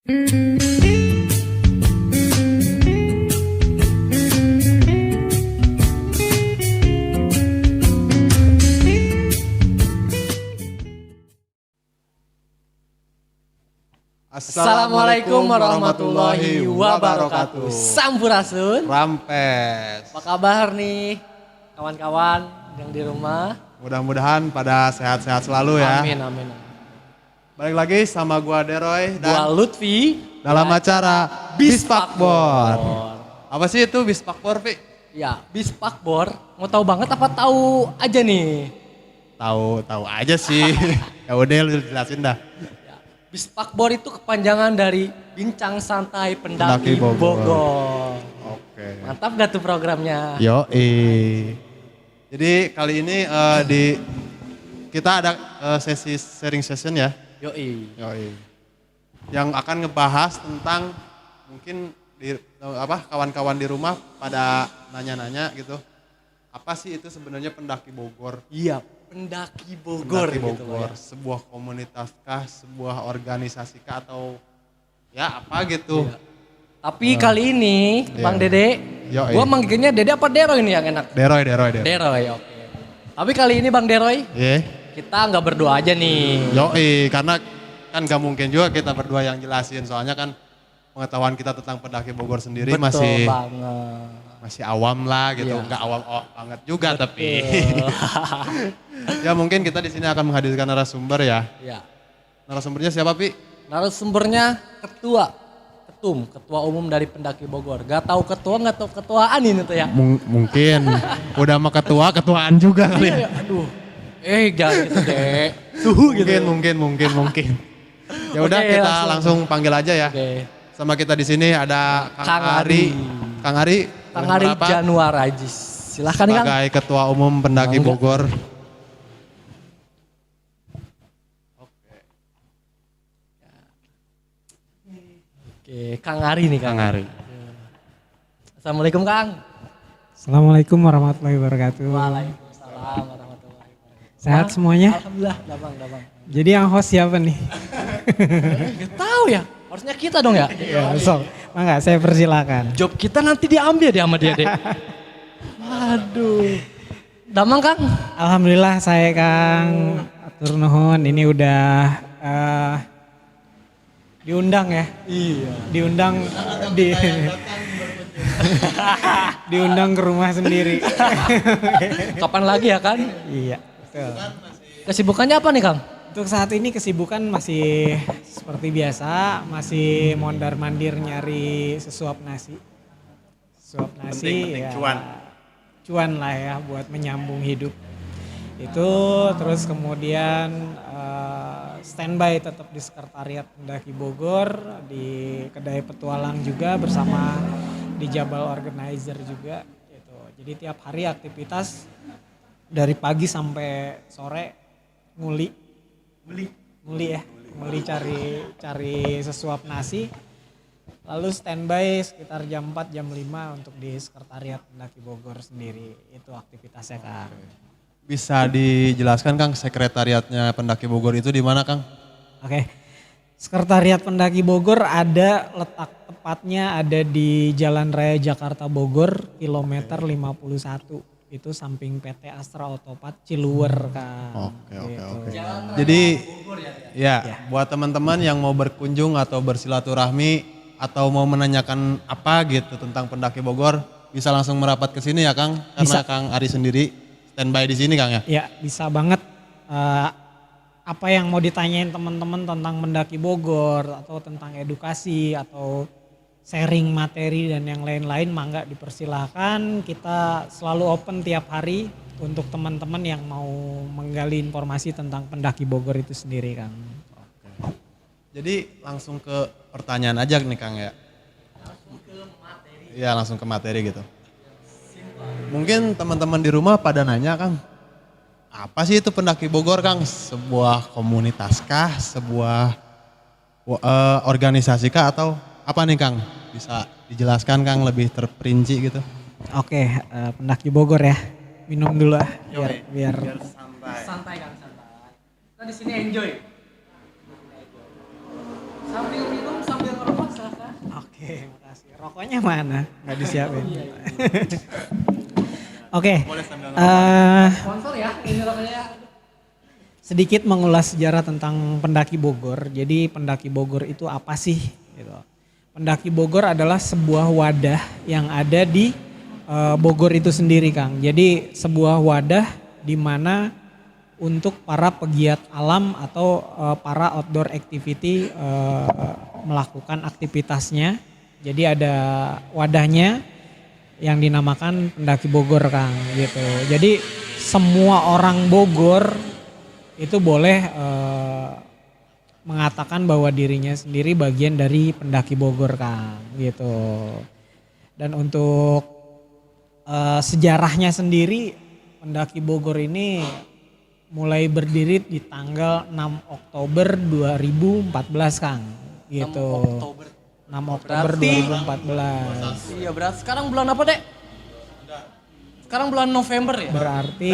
Assalamualaikum warahmatullahi wabarakatuh. Sampurasun. Rampes. Apa kabar nih kawan-kawan yang di rumah? Mudah-mudahan pada sehat-sehat selalu ya. Amin, amin. Balik lagi sama gua Deroy Gua dan Lutfi dalam acara Bispakbor. Apa sih itu Bispakbor, Pi? Ya, Bispakbor. Mau tahu banget apa tahu aja nih? Tahu aja sih. Ya udah lu jelasin dah. Bispakbor itu kepanjangan dari Bincang Santai Pendaki Pendaki Bogor. Bogor. Oke. Mantap gak tuh programnya? Jadi kali ini kita ada sesi sharing session ya. Yoi. Yang akan ngebahas tentang mungkin kawan-kawan di rumah pada nanya-nanya gitu. Apa sih itu sebenarnya pendaki Bogor? Iya, pendaki Bogor. Pendaki gitu Bogor, ya. sebuah komunitas kah, sebuah organisasi kah atau ya apa gitu. Iya. Tapi kali ini Bang Dede, gua manggilnya Dede apa Deroy ini yang enak? Deroy. Deroy, oke. Tapi kali ini Bang Deroy, kita nggak berdua aja nih. Karena kan gak mungkin juga kita berdua yang jelasin, soalnya kan pengetahuan kita tentang pendaki Bogor sendiri Betul masih banget. masih awam lah gitu, Iya. nggak awam banget juga tapi. Ya mungkin kita di sini akan menghadirkan narasumber ya. Iya. Narasumbernya siapa, Pi? Narasumbernya ketua umum dari pendaki Bogor. Gak tahu ketua, gak tahu ketuaan ini tuh ya. Mungkin udah sama ketuaan juga kali. Iya, aduh. Jangan gitu deh. Suhu gitu. Mungkin. Ya udah Oke, kita langsung panggil aja ya. Oke. Sama kita di sini ada Kang Ari. Kang Ari Januar Ajis. Silahkan Kang. sebagai Ketua Umum Pendaki Bogor. Oke, Kang Ari nih Kang. Ari. Assalamualaikum Kang. Assalamualaikum warahmatullahi wabarakatuh. Waalaikumsalam warahmatullahi wabarakatuh. Sehat semuanya? Alhamdulillah, dabang. Jadi yang host siapa nih? Gak tahu ya, harusnya kita dong ya. Ya, mangga saya persilakan. Job kita nanti diambil dia sama dia deh. Aduh. Damang Kang? Alhamdulillah saya Kang atur nuhun ini udah diundang ya. Iya. Diundang ke rumah sendiri. Kapan lagi ya kan? Iya, betul. Kesibukannya apa nih Kang? Untuk saat ini kesibukan masih seperti biasa, masih mondar-mandir nyari sesuap nasi. Sesuap nasi ya. Cuan lah ya buat menyambung hidup. Itu terus kemudian standby tetap di sekretariat Pendaki Bogor, di Kedai Petualang juga bersama di Jabal Organizer juga gitu. Jadi tiap hari aktivitas dari pagi sampai sore nguli cari sesuap nasi. Lalu standby sekitar jam 4 jam 5 untuk di sekretariat Pendaki Bogor sendiri. Itu aktivitasnya Kang. Bisa dijelaskan Kang sekretariatnya Pendaki Bogor itu di mana Kang? Oke. Sekretariat Pendaki Bogor letak tepatnya ada di Jalan Raya Jakarta Bogor kilometer 51. Itu samping PT Astra Otopat Ciluwer Kang. Oke. Jadi ya buat teman-teman yang mau berkunjung atau bersilaturahmi atau mau menanyakan apa gitu tentang Pendaki Bogor bisa langsung merapat ke sini ya Kang, karena Bisa. Kang Ari sendiri standby di sini Kang ya. Ya bisa banget. Apa yang mau ditanyain teman-teman tentang Pendaki Bogor atau tentang edukasi atau sharing materi dan yang lain-lain mangga dipersilahkan. Kita selalu open tiap hari untuk teman-teman yang mau menggali informasi tentang Pendaki Bogor itu sendiri Kang. Jadi langsung ke pertanyaan aja nih Kang ya. Iya langsung ke materi gitu. Mungkin teman-teman di rumah pada nanya Kang, apa sih itu Pendaki Bogor Kang? Sebuah komunitas kah? Sebuah organisasi kah atau apa nih Kang? Bisa dijelaskan Kang lebih terperinci gitu. Oke, Pendaki Bogor ya. Minum dulu biar Santai Kang, santai. Kita di sini enjoy. Sambil minum sambil Rokoknya mana? Nggak disiapin. Oke. Sponsor ya, ini rokoknya. Sedikit mengulas sejarah tentang Pendaki Bogor. Jadi Pendaki Bogor itu apa sih? Gitu. Pendaki Bogor adalah sebuah wadah yang ada di Bogor itu sendiri, Kang. Jadi sebuah wadah di mana untuk para pegiat alam atau para outdoor activity melakukan aktivitasnya. Jadi ada wadahnya yang dinamakan Pendaki Bogor, Kang, gitu. Jadi semua orang Bogor itu boleh mengatakan bahwa dirinya sendiri bagian dari Pendaki Bogor, Kang, gitu. Dan untuk sejarahnya sendiri, Pendaki Bogor ini mulai berdiri di tanggal 6 Oktober 2014, Kang, gitu. 6 Oktober Berarti- 2014. Iya berarti sekarang bulan apa dek? Sekarang bulan November ya? Berarti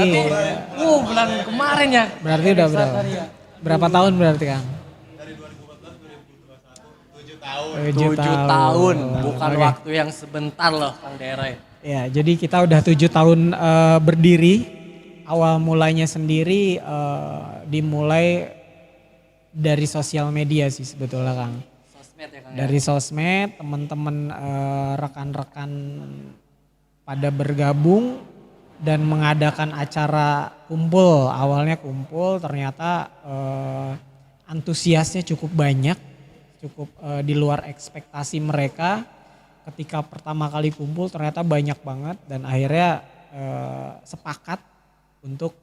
Bulan kemarin ya? berarti udah berapa? Berapa tahun berarti, Kang? 7 7 tahun, bukan Oke. waktu yang sebentar loh Kang Deray. Ya, jadi kita udah 7 tahun berdiri. Awal mulanya sendiri dimulai dari sosial media sih sebetulnya, Kang. Sosmed ya Kang ya? Dari sosmed, teman-teman rekan-rekan pada bergabung dan mengadakan acara kumpul. Awalnya kumpul, ternyata antusiasnya cukup banyak, cukup di luar ekspektasi mereka. Ketika pertama kali kumpul ternyata banyak banget dan akhirnya sepakat untuk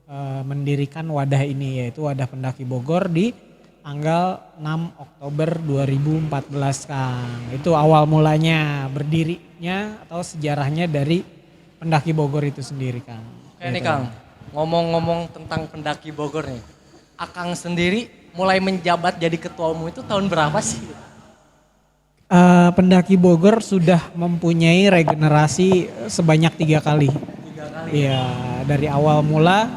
mendirikan wadah ini, yaitu Wadah Pendaki Bogor di tanggal 6 Oktober 2014, Kang. Itu awal mulanya berdirinya atau sejarahnya dari Pendaki Bogor itu sendiri, Kang. Oke nih Gitu. Kang, ngomong-ngomong tentang Pendaki Bogor nih. Akang sendiri mulai menjabat jadi ketua umum itu tahun berapa sih? Pendaki Bogor sudah mempunyai regenerasi sebanyak 3 kali. 3 kali. Iya, dari awal mula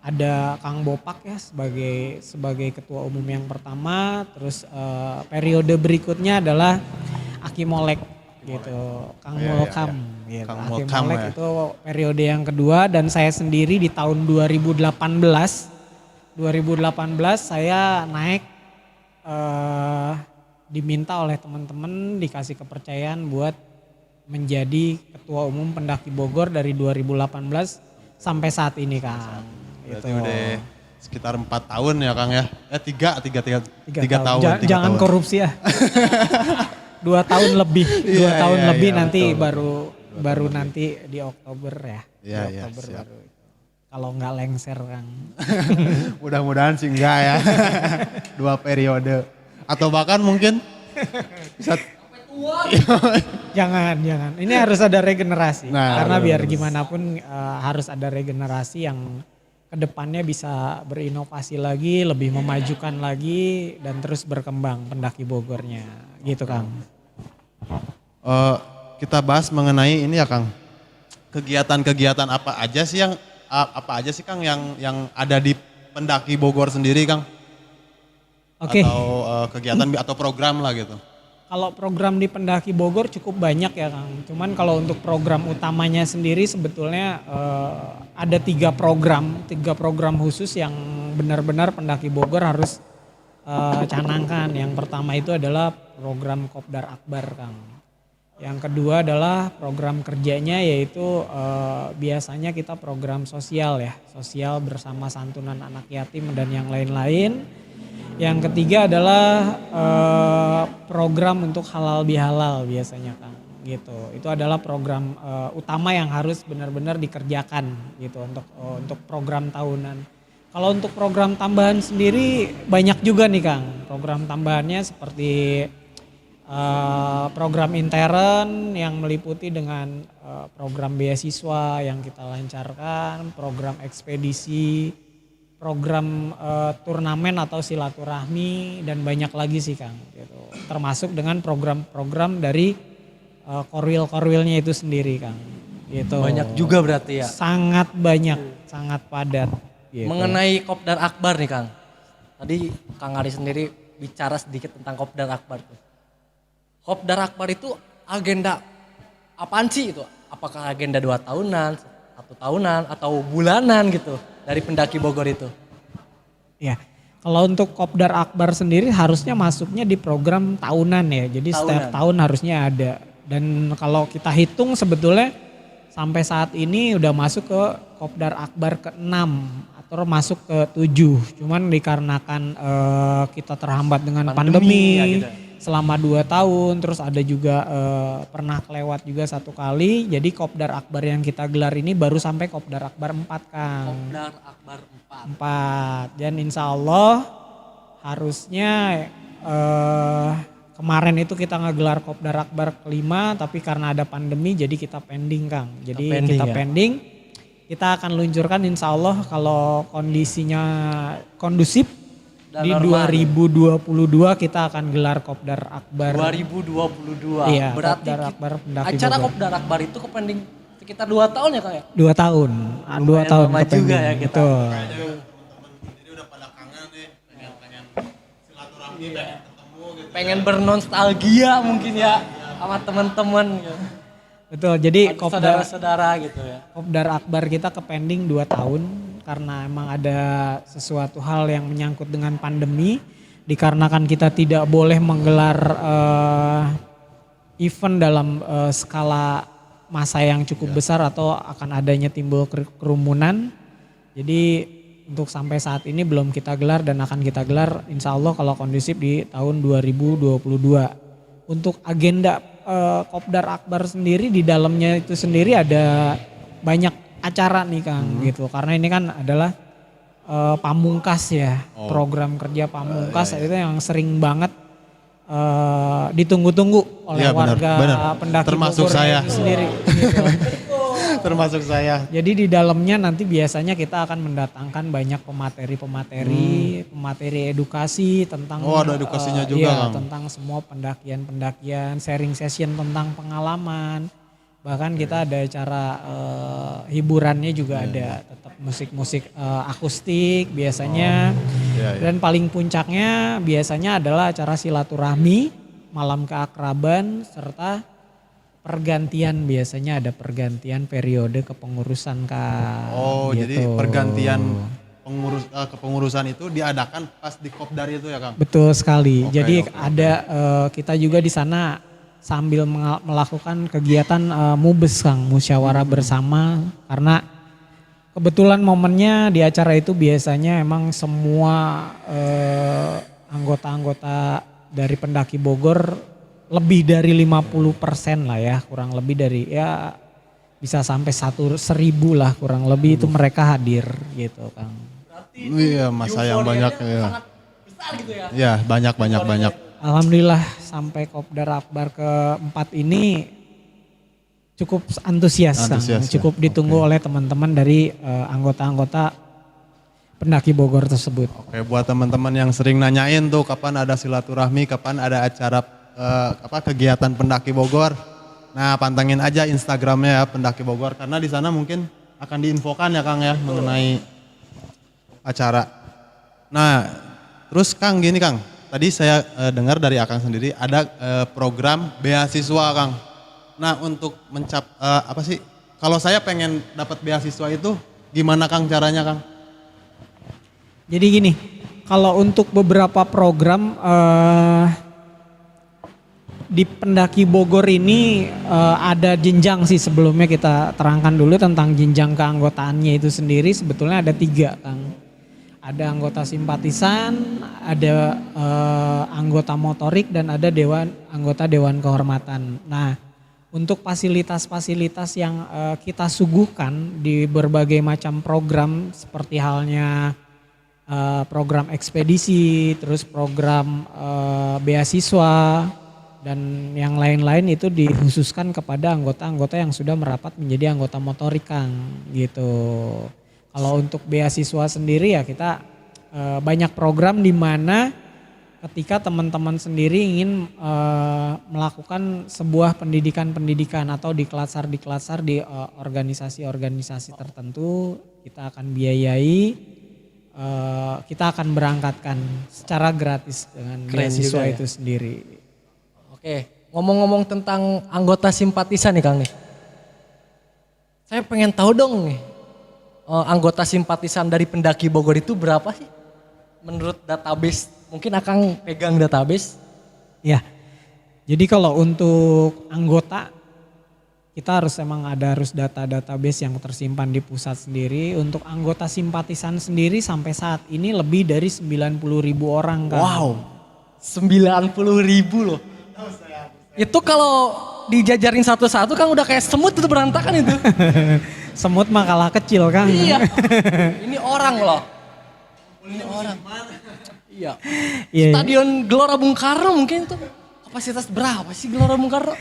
ada Kang Bopak ya sebagai ketua umum yang pertama, terus periode berikutnya adalah Aki Molek gitu, Kang Molkam gitu. Kang Aki Molkam, Molek ya. itu periode yang kedua dan saya sendiri di tahun 2018 saya naik diminta oleh teman-teman dikasih kepercayaan buat menjadi ketua umum Pendaki Bogor dari 2018 sampai saat ini, Kang. Berarti Gitu. udah sekitar 4 tahun ya Kang ya? Tiga tahun. Jangan tahun. korupsi ya. 2 tahun lebih, 2 Iya, tahun iya, lebih iya, nanti betul. baru nanti di Oktober ya. Iya, Di iya, Oktober siap. baru. Kalau nggak lengser, Kang. Mudah-mudahan sih enggak ya. 2 periode. Atau bahkan mungkin bisa Jangan. Ini harus ada regenerasi. Nah, Karena biar benar. gimana pun harus ada regenerasi yang kedepannya bisa berinovasi lagi, lebih memajukan lagi dan terus berkembang Pendaki Bogornya. Gitu, Kang. Kita bahas mengenai ini ya Kang. Kegiatan-kegiatan apa aja sih Kang yang ada di Pendaki Bogor sendiri Kang? Oke. Atau kegiatan atau program lah gitu. Kalau program di Pendaki Bogor cukup banyak ya, Kang. Cuman kalau untuk program utamanya sendiri sebetulnya ada 3 program khusus yang benar-benar Pendaki Bogor harus canangkan. Yang pertama itu adalah program Kopdar Akbar, Kang. Yang kedua adalah program kerjanya yaitu biasanya kita program sosial ya, sosial bersama santunan anak yatim dan yang lain-lain. Yang ketiga adalah program untuk halal bihalal biasanya, Kang, gitu. Itu adalah program utama yang harus benar-benar dikerjakan gitu untuk program tahunan. Kalau untuk program tambahan sendiri banyak juga nih, Kang. Program tambahannya seperti program intern yang meliputi dengan program beasiswa yang kita lancarkan, program ekspedisi, program turnamen atau silaturahmi dan banyak lagi sih, Kang, gitu. Termasuk dengan program-program dari korwil-korwilnya itu sendiri, Kang, gitu. Banyak juga berarti ya. Sangat banyak, sangat padat gitu. Mengenai Kopdar Akbar nih Kang. Tadi Kang Ari sendiri bicara sedikit tentang Kopdar Akbar tuh. Kopdar Akbar itu agenda apaan sih itu? Apakah agenda 2 tahunan, 1 tahunan, atau bulanan gitu dari pendaki Bogor itu? Ya, kalau untuk Kopdar Akbar sendiri harusnya masuknya di program tahunan ya. Jadi setiap tahun harusnya ada. Dan kalau kita hitung sebetulnya sampai saat ini udah masuk ke Kopdar Akbar ke-6 atau masuk ke 7. Cuman dikarenakan kita terhambat dengan pandemi ya gitu. selama 2 tahun, terus ada juga pernah kelewat juga 1 kali. Jadi Kopdar Akbar yang kita gelar ini baru sampai Kopdar Akbar 4 Kang. Kopdar Akbar 4. 4. Dan insya Allah harusnya kemarin itu kita ngegelar Kopdar Akbar ke-5, tapi karena ada pandemi jadi kita pending Kang. Jadi kita pending, kita akan luncurkan insya Allah kalau kondisinya kondusif dan di normal. 2022 kita akan gelar Kopdar Akbar. 2022. Iya, berarti Kopdar Akbar pendaki acara Bogor. Kopdar Akbar itu kepending sekitar 2 tahun ya Kak ya? 2 tahun. 2 tahun lama juga ya kita. Betul. Jadi udah pada kangen nih, pengen silaturahmi, pengen ketemu gitu. Pengen bernostalgia mungkin ya sama teman-teman gitu. Betul. Jadi saudara-saudara gitu ya. Kopdar Akbar kita ke pending 2 tahun karena emang ada sesuatu hal yang menyangkut dengan pandemi. Dikarenakan kita tidak boleh menggelar event dalam skala masa yang cukup besar atau akan adanya timbul kerumunan. Jadi untuk sampai saat ini belum kita gelar dan akan kita gelar insya Allah kalau kondusif di tahun 2022. Untuk agenda Kopdar Akbar sendiri di dalamnya itu sendiri ada banyak acara nih Kang gitu. Karena ini kan adalah pamungkas ya, program kerja pamungkas itu yang sering banget ditunggu-tunggu oleh warga pendaki termasuk Bogor saya itu sendiri. Gitu. Termasuk saya. Jadi di dalamnya nanti biasanya kita akan mendatangkan banyak pemateri edukasi tentang ada edukasinya juga Kang. tentang semua pendakian, sharing session tentang pengalaman. Bahkan kita ada acara hiburannya juga ada, tetap musik-musik akustik biasanya. Dan paling puncaknya biasanya adalah acara silaturahmi, malam keakraban serta pergantian, biasanya ada pergantian periode kepengurusan Kak. Oh, gitu. jadi pergantian kepengurusan itu diadakan pas di Kopdar itu ya Kang? Betul sekali. Oke, jadi oke. ada kita juga di sana sambil melakukan kegiatan mubes Kang, musyawarah bersama, karena kebetulan momennya di acara itu biasanya emang semua anggota-anggota dari pendaki Bogor lebih dari 50% lah ya, kurang lebih dari ya bisa sampai 1.000 lah kurang lebih itu mereka hadir gitu Kang. Iya, masa yang banyak ya. Sangat besar gitu ya. Ya, banyak. Alhamdulillah sampai Kopdar Akbar ke-4 ini cukup antusias Kang. Cukup ditunggu oleh teman-teman dari anggota-anggota pendaki Bogor tersebut. Oke, buat teman-teman yang sering nanyain tuh kapan ada silaturahmi, kapan ada acara kegiatan pendaki Bogor. Nah, pantengin aja Instagramnya ya pendaki Bogor karena di sana mungkin akan diinfokan ya Kang ya mengenai acara. Nah, terus Kang gini Kang, tadi saya dengar dari Akang sendiri ada program beasiswa Kang. Nah, untuk kalau saya pengen dapat beasiswa itu gimana Kang caranya Kang? Jadi gini, kalau untuk beberapa program di pendaki Bogor ini ada jenjang sih, sebelumnya kita terangkan dulu tentang jenjang keanggotaannya itu sendiri. Sebetulnya ada 3 Kang. Ada anggota simpatisan, ada anggota motorik dan ada anggota dewan kehormatan. Nah, untuk fasilitas-fasilitas yang kita suguhkan di berbagai macam program seperti halnya program ekspedisi, terus program beasiswa dan yang lain-lain itu dikhususkan kepada anggota-anggota yang sudah merapat menjadi anggota motorik Kang gitu. Kalau untuk beasiswa sendiri ya kita banyak program di mana ketika teman-teman sendiri ingin melakukan sebuah pendidikan atau diklasar di organisasi-organisasi tertentu, kita akan biayai, kita akan berangkatkan secara gratis dengan beasiswa itu sendiri. Oke, ngomong-ngomong tentang anggota simpatisan nih Kang nih. Saya pengen tahu dong nih, anggota simpatisan dari pendaki Bogor itu berapa sih? Menurut database, mungkin Akang pegang database. Ya, jadi kalau untuk anggota kita harus data database yang tersimpan di pusat sendiri. Untuk anggota simpatisan sendiri sampai saat ini lebih dari 90.000 orang kan. Wow, 90.000 loh. Itu kalau dijajarin satu-satu kan udah kayak semut itu berantakan itu. Semut mah kalah kecil kan. Iya, ini orang loh. Ini orang. Iya. Iya. Stadion Gelora Bung Karno mungkin tuh kapasitas berapa sih Gelora Bung Karno?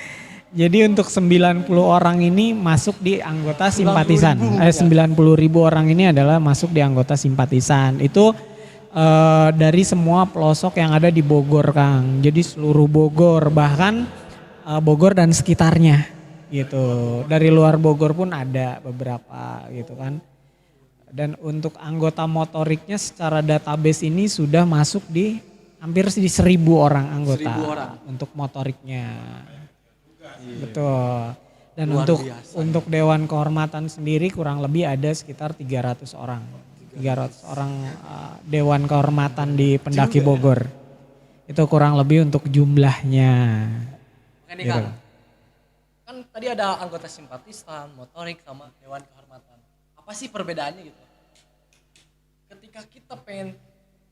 Jadi untuk 90 orang ini masuk di anggota simpatisan. 90.000 orang ini adalah masuk di anggota simpatisan. Itu dari semua pelosok yang ada di Bogor Kang. Jadi seluruh Bogor, bahkan Bogor dan sekitarnya gitu. Dari luar Bogor pun ada beberapa gitu kan. Dan untuk anggota motoriknya secara database ini sudah masuk di hampir di 1.000 orang anggota 1.000 orang. untuk motoriknya. Betul. Dan Luar untuk biasa. untuk Dewan Kehormatan sendiri kurang lebih ada sekitar 300 orang. 300 orang Dewan Kehormatan di Pendaki Bogor. Itu kurang lebih untuk jumlahnya. Oke nih Gitu. Kang. Kan tadi ada anggota simpatisan, motorik sama Dewan Kehormatan. Apa sih perbedaannya gitu?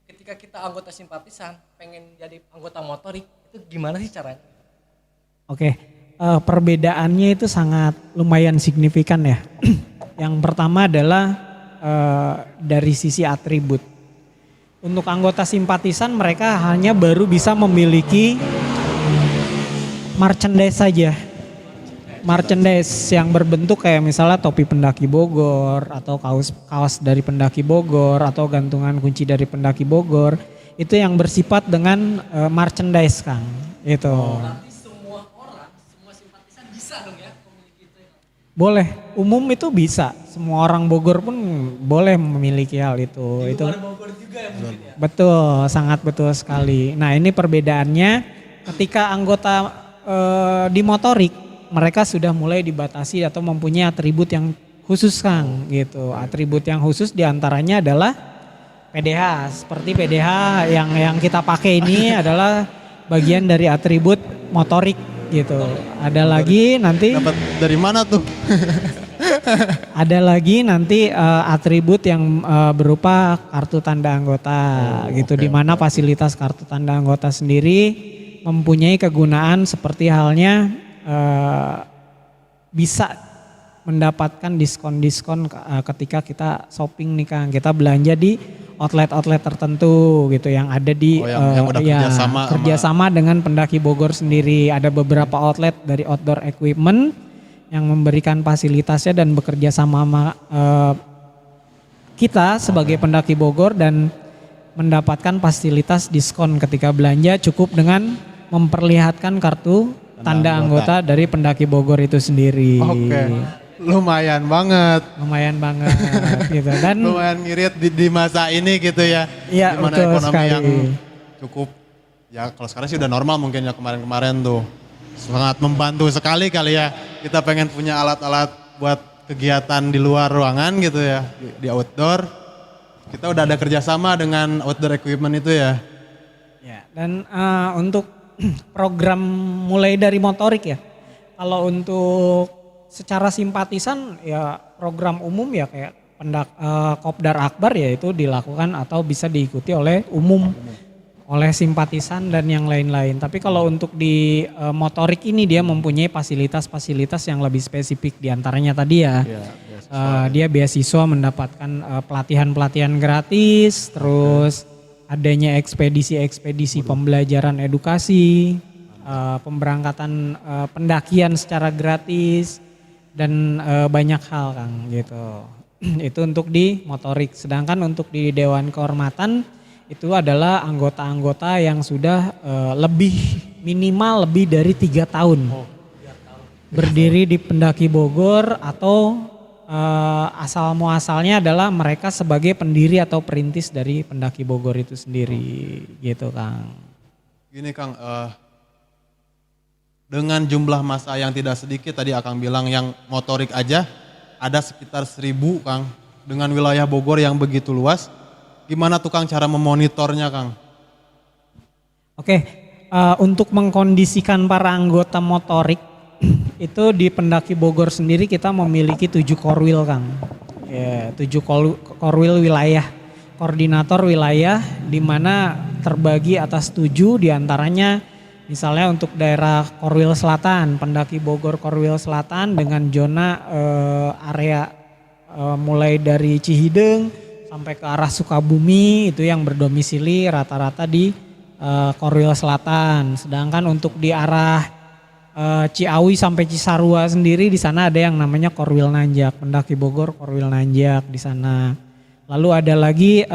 Ketika kita anggota simpatisan pengen jadi anggota motorik itu gimana sih caranya? Oke, perbedaannya itu sangat lumayan signifikan ya. Yang pertama adalah dari sisi atribut. Untuk anggota simpatisan mereka hanya baru bisa memiliki merchandise saja. Merchandise yang berbentuk kayak misalnya topi pendaki Bogor atau kaos dari pendaki Bogor atau gantungan kunci dari pendaki Bogor. Itu yang bersifat dengan merchandise Kang. Itu. Boleh, umum itu bisa. Semua orang Bogor pun boleh memiliki hal itu. Di luar Bogor juga ya mungkin ya? Betul, sangat betul sekali. Nah ini perbedaannya ketika anggota di motorik, mereka sudah mulai dibatasi atau mempunyai atribut yang khusus Kang gitu. Atribut yang khusus diantaranya adalah PDH. Seperti PDH yang kita pakai ini adalah bagian dari atribut motorik gitu. Ada lagi nanti Dapat dari mana tuh? ada lagi nanti atribut yang berupa kartu tanda anggota gitu, di mana fasilitas kartu tanda anggota sendiri mempunyai kegunaan seperti halnya bisa mendapatkan diskon-diskon ketika kita shopping nih Kang, kita belanja di outlet-outlet tertentu gitu yang ada di yang udah kerjasama dengan Pendaki Bogor sendiri. Ada beberapa outlet dari outdoor equipment yang memberikan fasilitasnya dan bekerja sama kita sebagai Pendaki Bogor dan mendapatkan fasilitas diskon ketika belanja cukup dengan memperlihatkan kartu tanda anggota dari Pendaki Bogor itu sendiri. Oke. Lumayan banget. Lumayan banget gitu dan Lumayan ngirit di masa ini gitu ya. Iya, Dimana betul ekonomi sekali. yang cukup, ya kalau sekarang sih udah normal mungkin ya, kemarin-kemarin tuh. Sangat membantu sekali kali ya. Kita pengen punya alat-alat buat kegiatan di luar ruangan gitu ya. Di outdoor. Kita udah ada kerjasama dengan outdoor equipment itu ya. Ya, dan untuk program mulai dari motorik ya. Kalau untuk secara simpatisan ya program umum ya kayak Kopdar Akbar ya itu dilakukan atau bisa diikuti oleh umum oleh simpatisan dan yang lain-lain. Tapi kalau untuk di motorik ini dia mempunyai fasilitas-fasilitas yang lebih spesifik, diantaranya tadi ya. Dia beasiswa mendapatkan pelatihan-pelatihan gratis, terus adanya ekspedisi-ekspedisi pembelajaran edukasi, pemberangkatan pendakian secara gratis dan banyak hal Kang gitu. Itu untuk di motorik. Sedangkan untuk di Dewan Kehormatan itu adalah anggota-anggota yang sudah minimal lebih dari 3 tahun. Berdiri di Pendaki Bogor atau asal muasalnya adalah mereka sebagai pendiri atau perintis dari Pendaki Bogor itu sendiri gitu Kang. Gini Kang, dengan jumlah massa yang tidak sedikit, tadi Akang bilang yang motorik aja ada sekitar 1.000 Kang. Dengan wilayah Bogor yang begitu luas, gimana tuh Kang cara memonitornya Kang? Oke, untuk mengkondisikan para anggota motorik itu di Pendaki Bogor sendiri kita memiliki 7 korwil Kang. Ya, 7 korwil wilayah, koordinator wilayah di mana terbagi atas 7 diantaranya misalnya untuk daerah Korwil Selatan, Pendaki Bogor Korwil Selatan dengan zona area mulai dari Cihideng sampai ke arah Sukabumi itu yang berdomisili rata-rata di Korwil Selatan. Sedangkan untuk di arah Ciawi sampai Cisarua sendiri di sana ada yang namanya Korwil Nanjak, Pendaki Bogor Korwil Nanjak di sana. Lalu ada lagi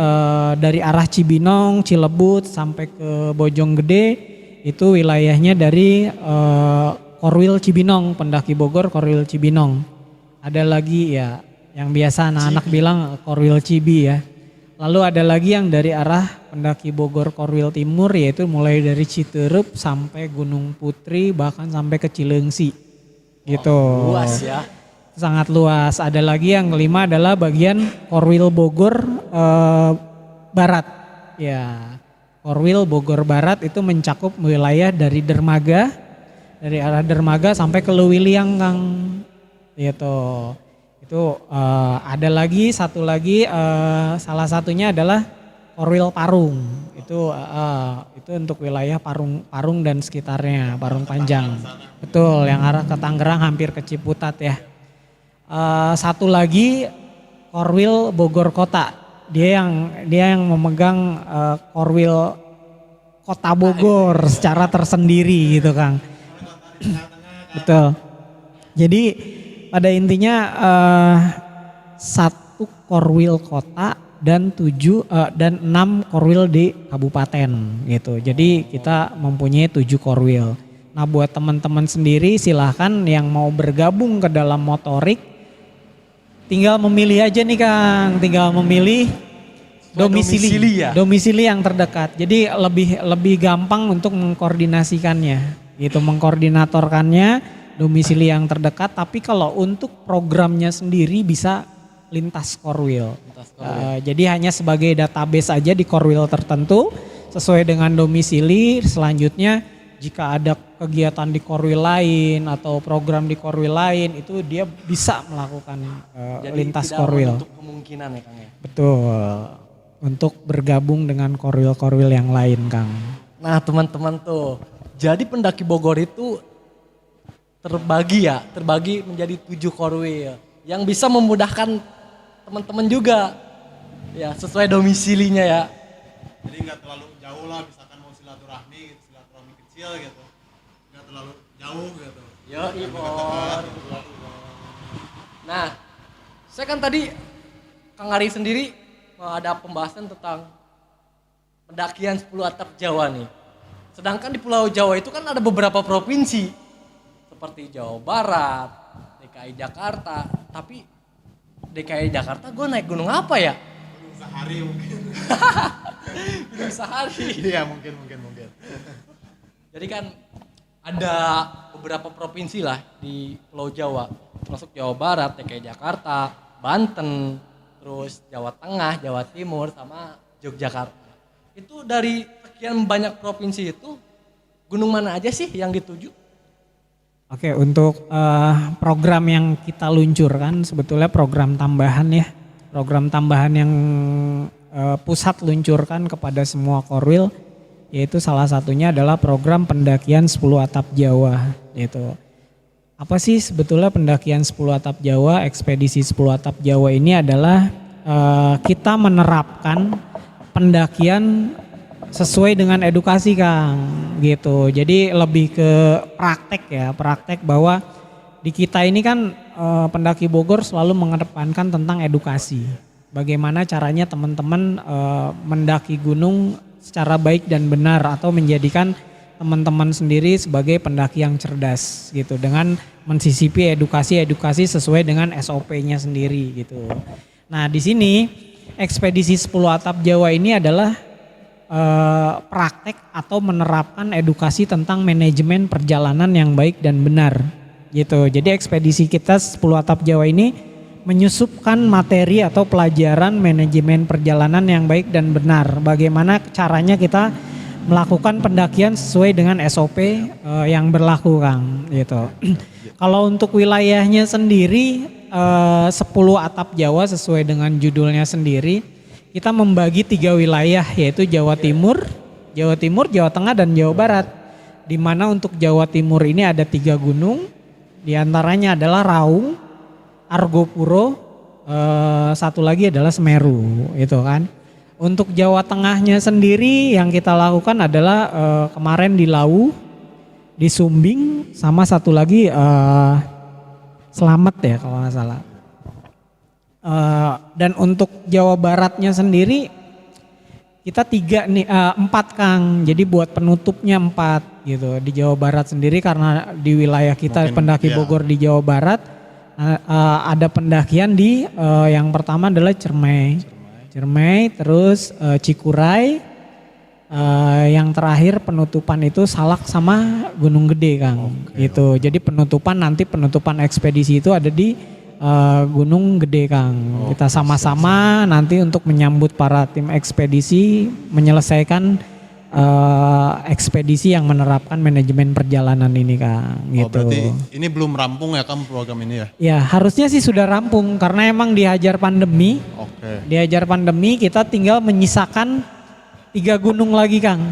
dari arah Cibinong, Cilebut sampai ke Bojonggede itu wilayahnya dari Korwil Cibinong, Pendaki Bogor Korwil Cibinong. Ada lagi ya yang biasa anak-anak bilang Korwil Cibi ya. Lalu ada lagi yang dari arah Pendaki Bogor Korwil Timur yaitu mulai dari Citeureup sampai Gunung Putri bahkan sampai ke Cileungsi. Gitu. Luas ya. Sangat luas. Ada lagi yang kelima adalah bagian Korwil Bogor Barat. Ya. Korwil Bogor Barat itu mencakup wilayah dari Dermaga, dari arah Dermaga sampai ke Leuwiliang Kang. Gitu. Itu ada lagi satu lagi salah satunya adalah Korwil Parung. Itu untuk wilayah Parung dan sekitarnya, Parung Panjang. Betul, yang arah ke Tangerang hampir ke Ciputat ya. Satu lagi Korwil Bogor Kota. Dia yang memegang Korwil Kota Bogor secara tersendiri gitu Kang. Betul. Jadi pada intinya 1 korwil kota dan 6 korwil di kabupaten gitu. Jadi kita mempunyai 7 korwil. Nah buat teman-teman sendiri silahkan yang mau bergabung ke dalam motorik tinggal memilih aja nih Kang, tinggal memilih domisili yang terdekat. Jadi lebih gampang untuk mengkoordinasikannya gitu, mengkoordinatorkannya domisili yang terdekat. Tapi kalau untuk programnya sendiri bisa lintas korwil. Jadi hanya sebagai database aja di korwil tertentu sesuai dengan domisili. Selanjutnya jika ada kegiatan di korwil lain atau program di korwil lain itu dia bisa melakukan lintas korwil. Untuk kemungkinan ya Kang ya. Betul. Untuk bergabung dengan korwil-korwil yang lain Kang. Nah teman-teman tuh, jadi Pendaki Bogor itu terbagi menjadi 7 korwil yang bisa memudahkan teman-teman juga ya sesuai domisilinya ya. Jadi nggak terlalu jauh lah, misalkan mau silaturahmi kecil gitu, nggak terlalu jauh gitu. Yo Ibor. Nah, saya kan tadi Kang Ari sendiri ada pembahasan tentang pendakian 10 atap Jawa nih. Sedangkan di Pulau Jawa itu kan ada beberapa provinsi seperti Jawa Barat, DKI Jakarta. Tapi DKI Jakarta gue naik gunung apa ya? Gunung Sahari mungkin. Gunung Sahari. Iya mungkin. Jadi kan ada beberapa provinsi lah di Pulau Jawa, termasuk Jawa Barat, DKI Jakarta, Banten, terus Jawa Tengah, Jawa Timur, sama Yogyakarta. Itu dari sekian banyak provinsi itu, gunung mana aja sih yang dituju? Oke, untuk program yang kita luncurkan sebetulnya program tambahan ya. Program tambahan yang pusat luncurkan kepada semua korwil, yaitu salah satunya adalah program pendakian 10 atap Jawa. Yaitu apa sih sebetulnya pendakian 10 atap Jawa? Ekspedisi 10 atap Jawa ini adalah kita menerapkan pendakian sesuai dengan edukasi Kang gitu. Jadi lebih ke praktek bahwa di kita ini kan pendaki Bogor selalu mengedepankan tentang edukasi. Bagaimana caranya teman-teman mendaki gunung secara baik dan benar atau menjadikan teman-teman sendiri sebagai pendaki yang cerdas gitu dengan mensisipi edukasi sesuai dengan SOP-nya sendiri gitu. Nah, di sini ekspedisi 10 atap Jawa ini adalah praktek atau menerapkan edukasi tentang manajemen perjalanan yang baik dan benar gitu. Jadi ekspedisi kita 10 Atap Jawa ini menyusupkan materi atau pelajaran manajemen perjalanan yang baik dan benar. Bagaimana caranya kita melakukan pendakian sesuai dengan SOP yang berlaku, Kang gitu. Kalau untuk wilayahnya sendiri 10 Atap Jawa sesuai dengan judulnya sendiri, kita membagi 3 wilayah yaitu Jawa Timur, Jawa Tengah dan Jawa Barat. Di mana untuk Jawa Timur ini ada 3 gunung, di antaranya adalah Raung, Argopuro, satu lagi adalah Semeru, itu kan. Untuk Jawa Tengahnya sendiri yang kita lakukan adalah kemarin di Lawu, di Sumbing, sama satu lagi Slamet ya kalau nggak salah. Dan untuk Jawa Baratnya sendiri kita 4 Kang, jadi buat penutupnya 4 gitu di Jawa Barat sendiri karena di wilayah kita mungkin, pendaki Bogor di Jawa Barat ada pendakian di yang pertama adalah Ciremai, terus Cikuray, yang terakhir penutupan itu Salak sama Gunung Gede Kang gitu. Jadi penutupan ekspedisi itu ada di Gunung Gede Kang. Kita sama-sama nanti untuk menyambut para tim ekspedisi menyelesaikan ekspedisi yang menerapkan manajemen perjalanan ini Kang. Gitu. Berarti ini belum rampung ya Kang program ini ya? Ya harusnya sih sudah rampung karena emang dihajar pandemi. Oke. Dihajar pandemi kita tinggal menyisakan 3 gunung lagi Kang.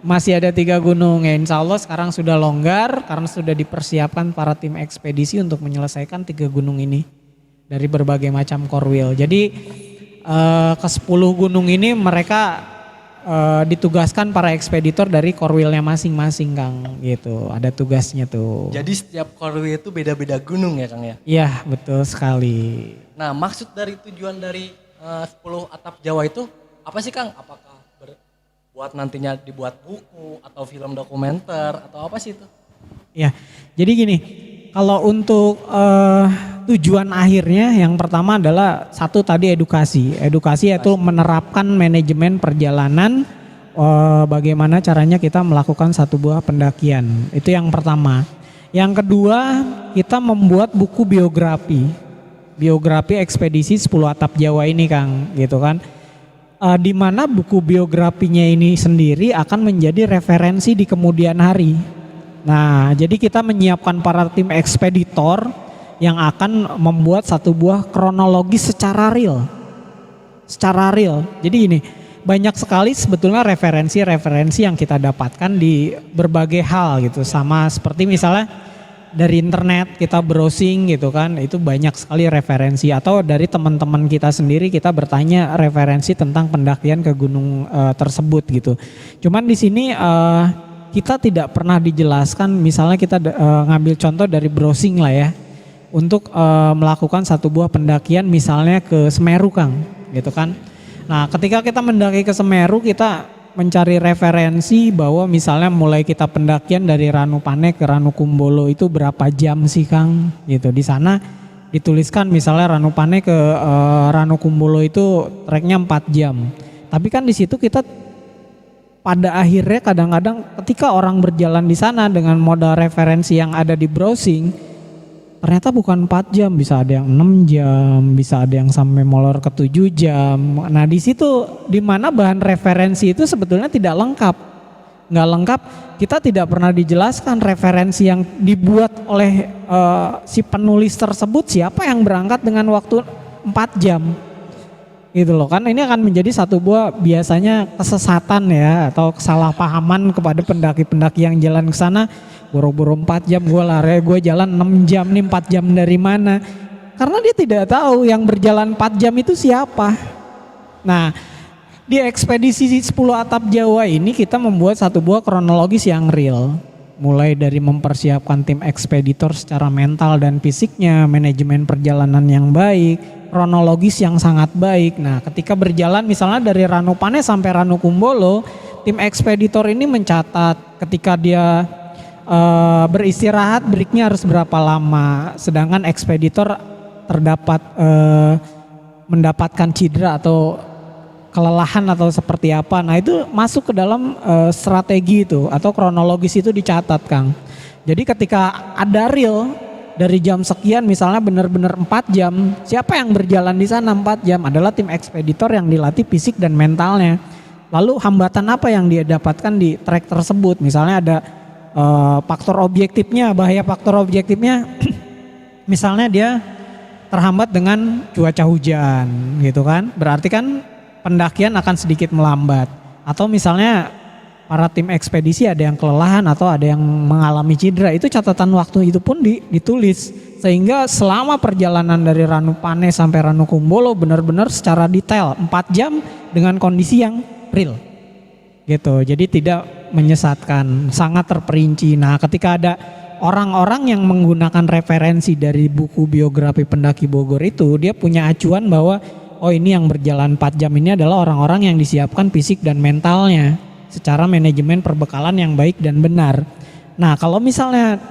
Masih ada 3 gunung ya, insya Allah sekarang sudah longgar karena sudah dipersiapkan para tim ekspedisi untuk menyelesaikan 3 gunung ini dari berbagai macam core wheel. Jadi ke 10 gunung ini mereka ditugaskan para ekspeditor dari core wheel-nya masing-masing Kang gitu. Ada tugasnya tuh. Jadi setiap core wheel itu beda-beda gunung ya Kang ya? Iya betul sekali. Nah maksud dari tujuan dari 10 Atap Jawa itu apa sih Kang? Apakah buat nantinya dibuat buku atau film dokumenter atau apa sih itu? Ya, jadi gini, kalau untuk tujuan akhirnya yang pertama adalah satu tadi edukasi yaitu menerapkan manajemen perjalanan, bagaimana caranya kita melakukan satu buah pendakian, itu yang pertama. Yang kedua kita membuat buku biografi ekspedisi 10 Atap Jawa ini Kang, gitu kan. Di mana buku biografinya ini sendiri akan menjadi referensi di kemudian hari. Nah, jadi kita menyiapkan para tim ekspeditor yang akan membuat satu buah kronologi secara real. Jadi gini, banyak sekali sebetulnya referensi-referensi yang kita dapatkan di berbagai hal gitu. Sama seperti misalnya dari internet kita browsing gitu kan, itu banyak sekali referensi, atau dari teman-teman kita sendiri kita bertanya referensi tentang pendakian ke gunung tersebut gitu. Cuman di sini kita tidak pernah dijelaskan, misalnya kita ngambil contoh dari browsing lah ya, untuk melakukan satu buah pendakian misalnya ke Semeru Kang gitu kan. Nah ketika kita mendaki ke Semeru kita mencari referensi bahwa misalnya mulai kita pendakian dari Ranupane ke Ranukumbolo itu berapa jam sih Kang gitu. Di sana dituliskan misalnya Ranupane ke Ranukumbolo itu treknya 4 jam. Tapi kan di situ kita pada akhirnya kadang-kadang ketika orang berjalan di sana dengan modal referensi yang ada di browsing, ternyata bukan 4 jam, bisa ada yang 6 jam, bisa ada yang sampai molor ke 7 jam. Nah di situ di mana bahan referensi itu sebetulnya tidak lengkap. Nggak lengkap, kita tidak pernah dijelaskan referensi yang dibuat oleh si penulis tersebut, siapa yang berangkat dengan waktu 4 jam. Gitu loh kan, ini akan menjadi satu buah biasanya kesesatan ya, atau kesalahpahaman kepada pendaki-pendaki yang jalan ke sana. Boro-boro 4 jam gue lari, gue jalan 6 jam nih, 4 jam dari mana? Karena dia tidak tahu yang berjalan 4 jam itu siapa. Nah di ekspedisi 10 Atap Jawa ini kita membuat satu buah kronologis yang real. Mulai dari mempersiapkan tim ekspeditor secara mental dan fisiknya, manajemen perjalanan yang baik, kronologis yang sangat baik. Nah ketika berjalan misalnya dari Ranupane sampai Ranukumbolo, tim ekspeditor ini mencatat ketika dia beristirahat breaknya harus berapa lama, sedangkan ekspeditor mendapatkan cedera atau kelelahan atau seperti apa. Nah itu masuk ke dalam strategi itu atau kronologis itu dicatat Kang. Jadi ketika ada reel dari jam sekian misalnya benar-benar 4 jam, siapa yang berjalan di sana 4 jam adalah tim ekspeditor yang dilatih fisik dan mentalnya. Lalu hambatan apa yang dia dapatkan di trek tersebut? Misalnya ada faktor objektifnya, bahaya faktor objektifnya misalnya dia terhambat dengan cuaca hujan gitu kan. Berarti kan pendakian akan sedikit melambat. Atau misalnya para tim ekspedisi ada yang kelelahan atau ada yang mengalami cedera, itu catatan waktu itu pun ditulis sehingga selama perjalanan dari Ranupane sampai Ranukumbolo benar-benar secara detail 4 jam dengan kondisi yang real gitu. Jadi tidak menyesatkan, sangat terperinci. Nah ketika ada orang-orang yang menggunakan referensi dari buku biografi pendaki Bogor itu, dia punya acuan bahwa oh ini yang berjalan 4 jam ini adalah orang-orang yang disiapkan fisik dan mentalnya secara manajemen perbekalan yang baik dan benar. Nah kalau misalnya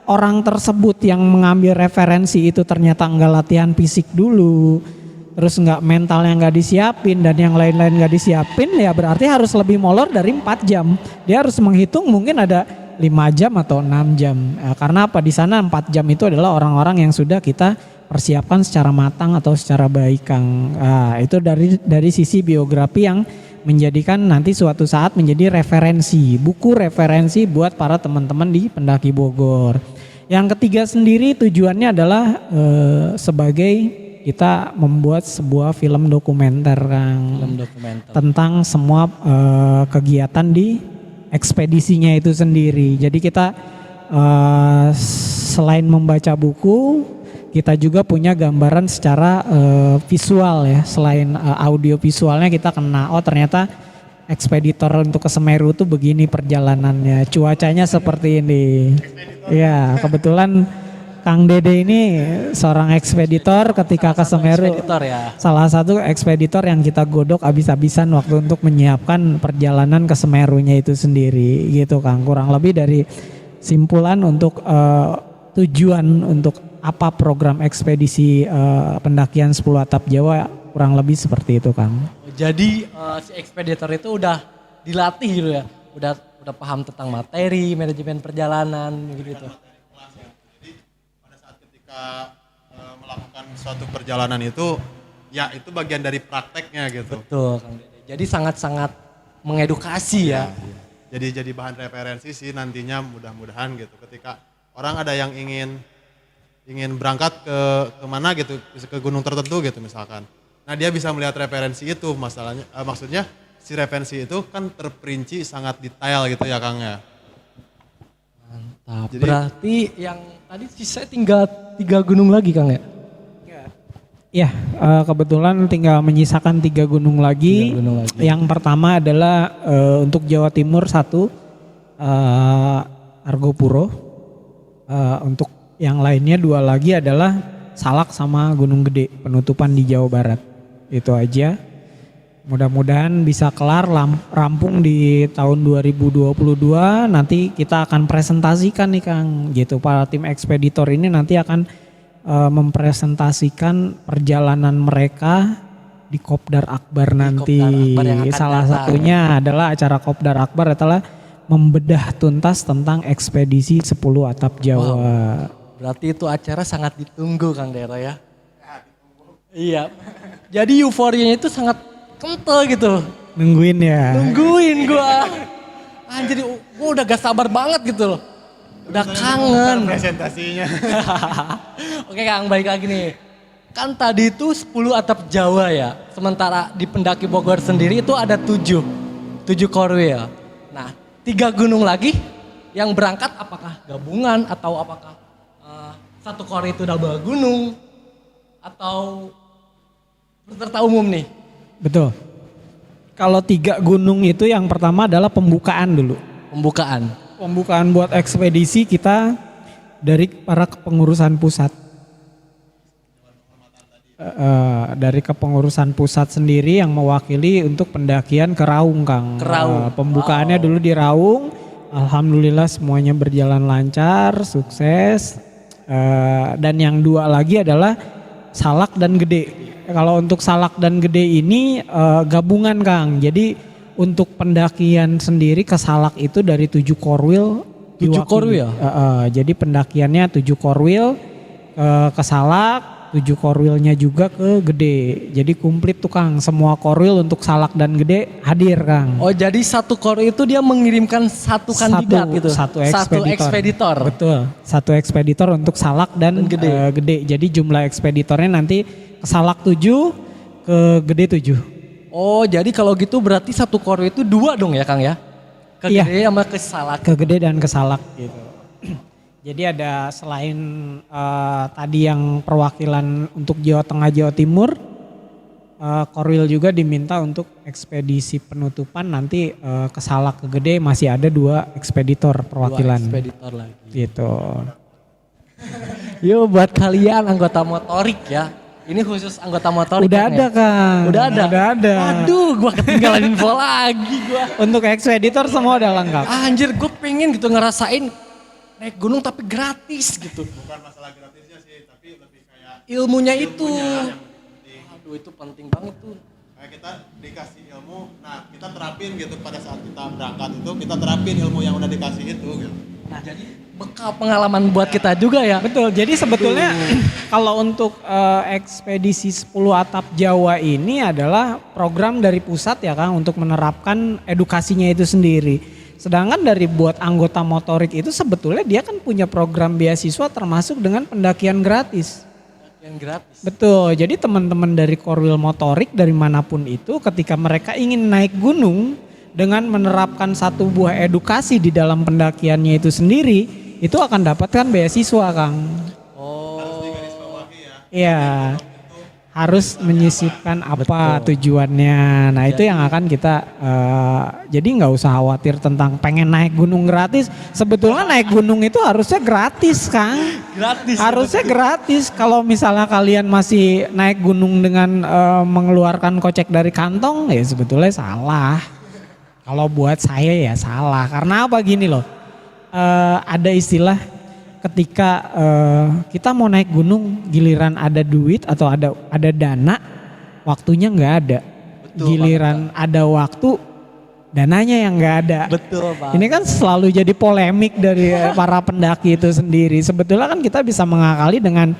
orang tersebut yang mengambil referensi itu ternyata enggak latihan fisik dulu, terus enggak mentalnya enggak disiapin dan yang lain-lain enggak disiapin, ya berarti harus lebih molor dari 4 jam. Dia harus menghitung mungkin ada 5 jam atau 6 jam. Karena apa, di sana 4 jam itu adalah orang-orang yang sudah kita persiapkan secara matang atau secara baik Kang. Itu dari sisi biografi yang menjadikan nanti suatu saat menjadi referensi, buku referensi buat para teman-teman di pendaki Bogor. Yang ketiga sendiri tujuannya adalah sebagai kita membuat sebuah film dokumenter Kang. Film dokumenter. Tentang semua kegiatan di ekspedisinya itu sendiri. Jadi kita selain membaca buku, kita juga punya gambaran secara visual ya. Selain audio visualnya kita kena, oh ternyata ekspeditor untuk ke Semeru tuh begini perjalanannya, cuacanya seperti ini. Ya kebetulan Kang Dede ini seorang ekspeditor ketika ke Semeru. Ya. Salah satu ekspeditor yang kita godok abis-abisan waktu untuk menyiapkan perjalanan ke Semerunya itu sendiri gitu Kang. Kurang lebih dari simpulan untuk tujuan untuk apa program ekspedisi pendakian 10 atap Jawa kurang lebih seperti itu Kang. Jadi si ekspeditor itu udah dilatih gitu ya, udah paham tentang materi, manajemen perjalanan gitu. Jadi pada saat ketika melakukan suatu perjalanan itu, ya itu bagian dari prakteknya gitu. Betul Kang Dede. Jadi sangat-sangat mengedukasi ya. Jadi bahan referensi sih nantinya mudah-mudahan gitu. Ketika orang ada yang ingin berangkat ke mana gitu, ke gunung tertentu gitu misalkan. Nah dia bisa melihat referensi itu, maksudnya si referensi itu kan terperinci sangat detail gitu ya Kang ya. Mantap. Jadi, berarti yang tadi sisa tinggal 3 gunung lagi Kang ya? Ya, kebetulan tinggal menyisakan 3 gunung lagi. 3 gunung lagi. Yang pertama adalah untuk Jawa Timur 1 Argopuro. Untuk yang lainnya 2 lagi adalah Salak sama Gunung Gede, penutupan di Jawa Barat. Itu aja. Mudah-mudahan bisa kelar rampung di tahun 2022. Nanti kita akan presentasikan nih Kang. Gitu, para tim ekspeditor ini nanti akan mempresentasikan perjalanan mereka di Kopdar Akbar nanti. Kopdar Akbar Salah satunya adalah acara Kopdar Akbar adalah membedah tuntas tentang ekspedisi 10 atap Jawa. Wow. Berarti itu acara sangat ditunggu Kang Dero ya. Iya. Jadi euforianya itu sangat kental gitu. Nungguin ya. Nungguin gua. Anjir gua udah gak sabar banget gitu loh. Udah kangen. Presentasinya. Oke Kang, balik lagi nih. Kan tadi itu 10 atap Jawa ya. Sementara di pendaki Bogor sendiri itu ada 7 korwil. Nah 3 gunung lagi yang berangkat apakah gabungan atau apakah satu korwil itu double gunung atau peserta umum nih? Betul. Kalau 3 gunung itu yang pertama adalah pembukaan dulu. Pembukaan buat ekspedisi kita dari para kepengurusan pusat. Dari kepengurusan pusat sendiri yang mewakili untuk pendakian ke Raung Kang. Pembukaannya dulu di Raung. Alhamdulillah semuanya berjalan lancar, sukses. Dan yang 2 lagi adalah Salak dan Gede. Kalau untuk Salak dan Gede ini gabungan Kang. Jadi untuk pendakian sendiri ke Salak itu dari 7 korwil. 7 diwakili. korwil? Jadi pendakiannya 7 korwil ke Salak. 7 korwilnya juga ke Gede. Jadi komplit tuh Kang. Semua korwil untuk Salak dan Gede hadir Kang. Oh jadi satu korwil itu dia mengirimkan satu kandidat gitu? Satu Satu ekspeditor. Betul. Satu ekspeditor untuk Salak dan Gede. Gede. Jadi jumlah ekspeditornya nanti ke Salak 7, ke Gede 7. Oh jadi kalau gitu berarti satu korwil itu 2 dong ya Kang ya? Ke Iya. Gede sama ke Salak. Ke Gede dan ke Salak gitu. Jadi ada selain tadi yang perwakilan untuk Jawa Tengah, Jawa Timur, Korwil juga diminta untuk ekspedisi penutupan nanti ke Salak, ke Gede masih ada 2 ekspeditor perwakilan. 2 ekspeditor lagi. Gitu. Yo buat kalian anggota motorik ya. Ini khusus anggota motorik. Udah Kang, ada ya? Kang. Udah ada? Udah ada. Aduh gua ketinggalan info lagi gua. Untuk ekspeditor semua udah lengkap. Anjir gue pengen gitu ngerasain naik gunung tapi gratis gitu. Bukan masalah gratisnya sih, tapi lebih kayak Ilmunya itu. yang penting. Aduh itu penting banget tuh. Kayak kita dikasih ilmu, nah kita terapin gitu pada saat kita berangkat itu kita terapin ilmu yang udah dikasih itu gitu. Nah jadi bekal pengalaman buat kita juga ya. Betul, jadi sebetulnya kalau untuk ekspedisi 10 atap Jawa ini adalah program dari pusat ya Kang untuk menerapkan edukasinya itu sendiri. Sedangkan dari buat anggota motorik itu sebetulnya dia kan punya program beasiswa termasuk dengan pendakian gratis. Yang gratis. Betul, jadi teman-teman dari Korwil Motorik dari manapun itu ketika mereka ingin naik gunung dengan menerapkan satu buah edukasi di dalam pendakiannya itu sendiri, itu akan dapatkan beasiswa Kang. Oh. Iya, harus menyisipkan apa tujuannya. Nah itu yang akan kita, jadi nggak usah khawatir tentang pengen naik gunung gratis. Sebetulnya naik gunung itu harusnya gratis Kang. Gratis. Harusnya gratis. Kalau misalnya kalian masih naik gunung dengan mengeluarkan kocek dari kantong, ya sebetulnya salah. Kalau buat saya ya salah. Karena apa gini loh, ada istilah ketika kita mau naik gunung, giliran ada duit atau ada dana, waktunya nggak ada. Betul, Giliran ada waktu, dananya yang nggak ada. Betul Pak. Ini kan selalu jadi polemik dari para pendaki itu sendiri. Sebetulnya kan kita bisa mengakali dengan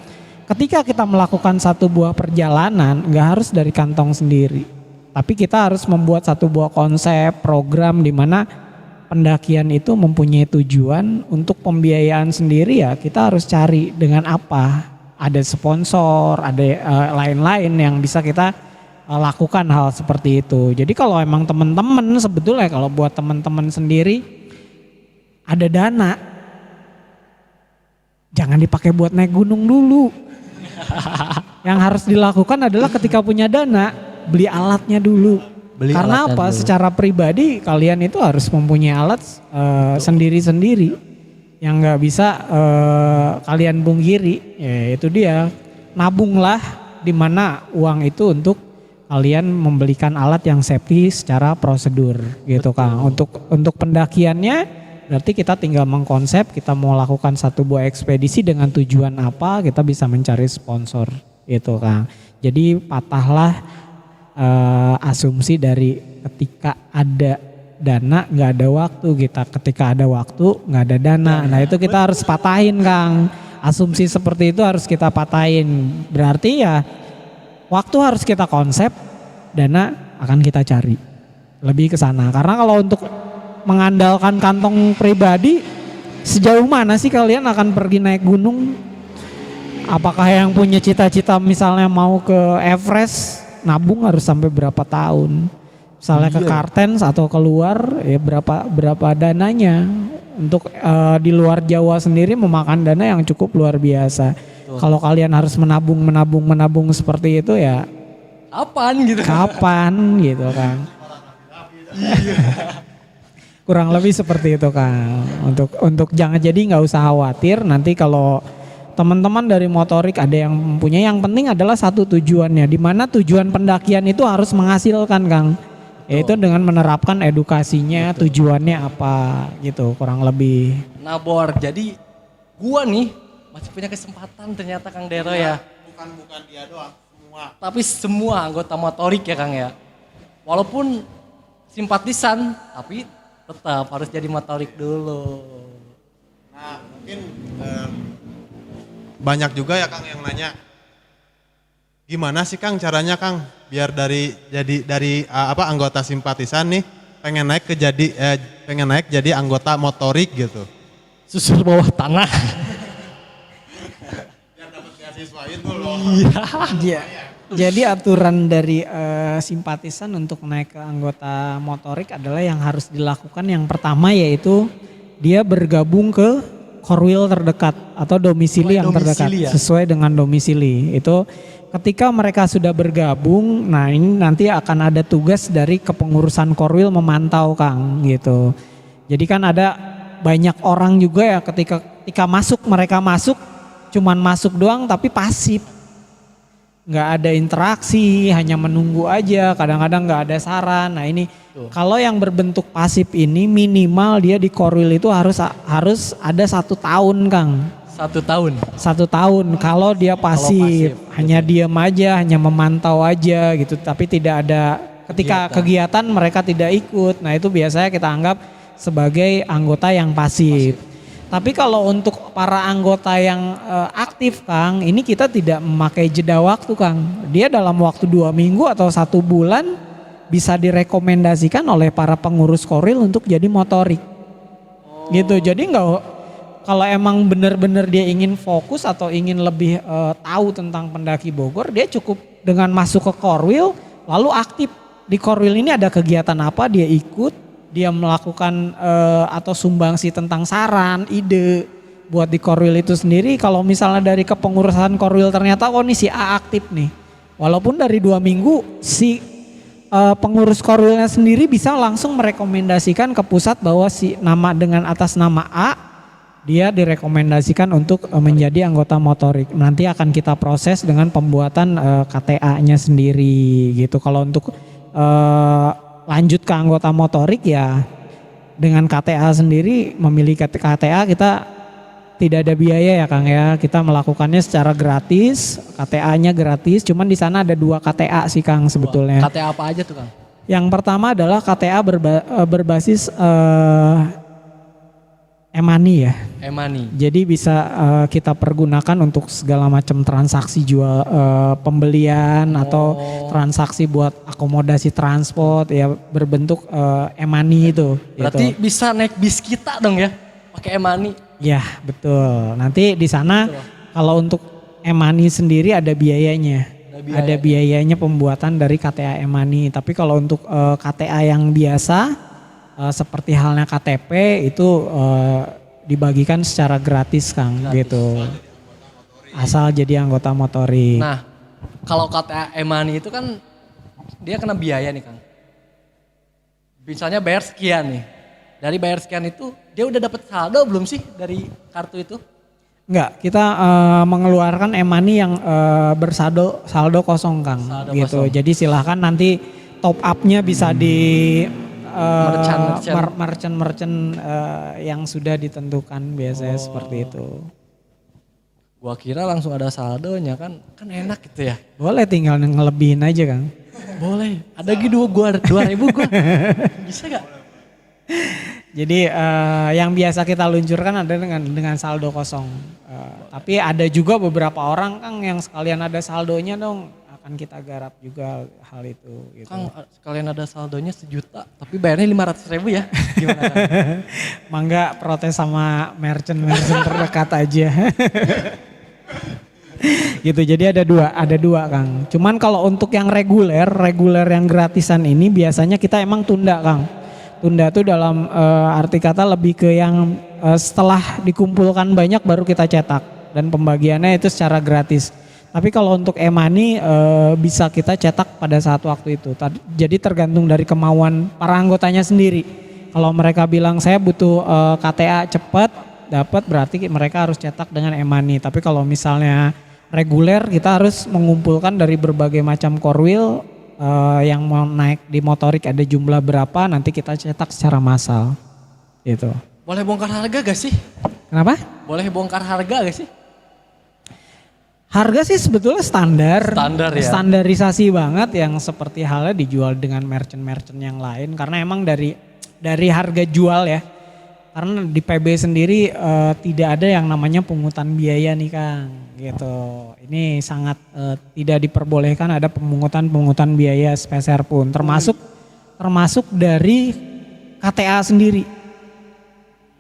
ketika kita melakukan satu buah perjalanan, nggak harus dari kantong sendiri. Tapi kita harus membuat satu buah konsep, program di mana pendakian itu mempunyai tujuan untuk pembiayaan sendiri ya kita harus cari dengan apa. Ada sponsor, ada lain-lain yang bisa kita lakukan hal seperti itu. Jadi kalau emang teman-teman sebetulnya kalau buat teman-teman sendiri ada dana, jangan dipakai buat naik gunung dulu. Yang harus dilakukan adalah ketika punya dana, beli alatnya dulu. Karena apa? Secara pribadi kalian itu harus mempunyai alat sendiri-sendiri yang nggak bisa kalian pungkiri. Ya itu dia, nabunglah di mana uang itu untuk kalian membelikan alat yang safety secara prosedur gitu Kang. Untuk pendakiannya berarti kita tinggal mengkonsep kita mau lakukan satu buah ekspedisi dengan tujuan apa, kita bisa mencari sponsor gitu Kang. Jadi patahlah asumsi dari ketika ada dana nggak ada waktu, ketika ada waktu nggak ada dana. Nah itu kita harus patahin Kang. Asumsi seperti itu harus kita patahin. Berarti ya waktu harus kita konsep, dana akan kita cari. Lebih ke sana. Karena kalau untuk mengandalkan kantong pribadi, sejauh mana sih kalian akan pergi naik gunung? Apakah yang punya cita-cita misalnya mau ke Everest, nabung harus sampai berapa tahun? Misalnya ke Kartens atau keluar ya berapa dananya? Untuk di luar Jawa sendiri memakan dana yang cukup luar biasa. Kalau kalian harus menabung seperti itu ya Kapan gitu? kapan gitu kan? Kurang lebih seperti itu Kang. Untuk jangan jadi nggak usah khawatir nanti kalau teman-teman dari motorik ada yang mempunyai, yang penting adalah satu tujuannya, di mana tujuan pendakian itu harus menghasilkan Kang. Yaitu dengan menerapkan edukasinya, tujuannya apa gitu kurang lebih. Nabor. Jadi gua nih masih punya kesempatan ternyata Kang Dero ya. bukan dia doang, semua. Tapi semua anggota motorik ya Kang ya. Walaupun simpatisan, tapi tetap harus jadi motorik dulu. Nah, mungkin banyak juga ya Kang yang nanya, gimana sih Kang caranya Kang biar dari anggota simpatisan nih pengen naik jadi anggota motorik gitu. Susur bawah tanah. Biar dapat beasiswa itu loh. Iya. Jadi aturan dari simpatisan untuk naik ke anggota motorik adalah yang harus dilakukan yang pertama yaitu dia bergabung ke korwil terdekat atau domisili yang terdekat ya? sesuai dengan domisili. Itu ketika mereka sudah bergabung, nah ini nanti akan ada tugas dari kepengurusan korwil memantau Kang gitu. Jadi kan ada banyak orang juga ya ketika mereka masuk cuman masuk doang tapi pasif. Nggak ada interaksi, hanya menunggu aja, kadang-kadang nggak ada saran. Nah ini kalau yang berbentuk pasif ini minimal dia di korwil itu harus ada 1 tahun Kang. 1 tahun. 1 tahun kalau dia pasif, hanya diam aja, hanya memantau aja gitu, tapi tidak ada ketika kegiatan mereka tidak ikut. Nah itu biasanya kita anggap sebagai anggota yang pasif. Tapi kalau untuk para anggota yang aktif Kang, ini kita tidak memakai jeda waktu Kang. Dia dalam waktu 2 minggu atau 1 bulan bisa direkomendasikan oleh para pengurus korwil untuk jadi motorik. Gitu, jadi kalau emang benar-benar dia ingin fokus atau ingin lebih tahu tentang pendaki Bogor, dia cukup dengan masuk ke korwil lalu aktif. Di korwil ini ada kegiatan apa dia ikut. Dia melakukan atau sumbangsi tentang saran, ide buat di korwil itu sendiri. Kalau misalnya dari kepengurusan korwil ternyata oh nih si A aktif nih. Walaupun dari 2 minggu si pengurus korwilnya sendiri bisa langsung merekomendasikan ke pusat bahwa si nama dengan atas nama A dia direkomendasikan untuk menjadi anggota motorik. Nanti akan kita proses dengan pembuatan KTA-nya sendiri gitu. Kalau untuk lanjut ke anggota motorik ya dengan KTA sendiri, memiliki KTA kita tidak ada biaya ya Kang ya, kita melakukannya secara gratis, KTA-nya gratis, cuman di sana ada 2 KTA sih Kang sebetulnya. KTA apa aja tuh Kang? Yang pertama adalah KTA berbasis e-money ya. E-money. Jadi bisa kita pergunakan untuk segala macam transaksi jual pembelian atau transaksi buat akomodasi transport ya berbentuk e-money itu. Berarti gitu. bisa naik bis kita dong ya, pakai e-money. Ya betul. Nanti di sana kalau untuk e-money sendiri ada biayanya. Ada biayanya pembuatan dari KTA e-money. Tapi kalau untuk KTA yang biasa seperti halnya KTP itu dibagikan secara gratis Kang gitu. Asal jadi anggota motorik. Nah, kalau KTA e-money itu kan dia kena biaya nih Kang. Misalnya bayar sekian nih. Dari bayar sekian itu dia udah dapat saldo belum sih dari kartu itu? Enggak, kita mengeluarkan e-money yang saldo kosong Kang Saldo gitu. kosong. Jadi silahkan nanti top up-nya bisa di merchant yang sudah ditentukan biasanya seperti itu. Gua kira langsung ada saldonya kan enak gitu ya. Boleh tinggal ngelebihin aja Kang. Boleh. Ada gitu gua 2.000 gua. Bisa gak? Jadi yang biasa kita luncurkan ada dengan saldo kosong. Tapi ada juga beberapa orang Kang yang sekalian ada saldonya dong. Akan kita garap juga hal itu. Gitu. Kang sekalian ada saldonya 1 juta tapi bayarnya 500.000 ya. Gimana Kang? Mangga protes sama merchant terdekat aja. Gitu, jadi ada dua Kang. Cuman kalau untuk yang reguler yang gratisan ini biasanya kita emang tunda Kang. Tunda tuh dalam arti kata lebih ke yang setelah dikumpulkan banyak baru kita cetak dan pembagiannya itu secara gratis. Tapi kalau untuk e-money bisa kita cetak pada saat waktu itu. Jadi tergantung dari kemauan para anggotanya sendiri. Kalau mereka bilang saya butuh KTA cepat dapat berarti mereka harus cetak dengan e-money. Tapi kalau misalnya reguler kita harus mengumpulkan dari berbagai macam korwil yang mau naik di motorik ada jumlah berapa nanti kita cetak secara massal. Gitu. Boleh bongkar harga gak sih? Kenapa? Boleh bongkar harga gak sih? Harga sih sebetulnya standar. Standar ya. Standarisasi banget yang seperti halnya dijual dengan merchant-merchant yang lain. Karena emang dari harga jual ya. Karena di PB sendiri tidak ada yang namanya pungutan biaya nih Kang. Gitu. Ini sangat tidak diperbolehkan ada pungutan biaya sepeser pun. Termasuk dari KTA sendiri.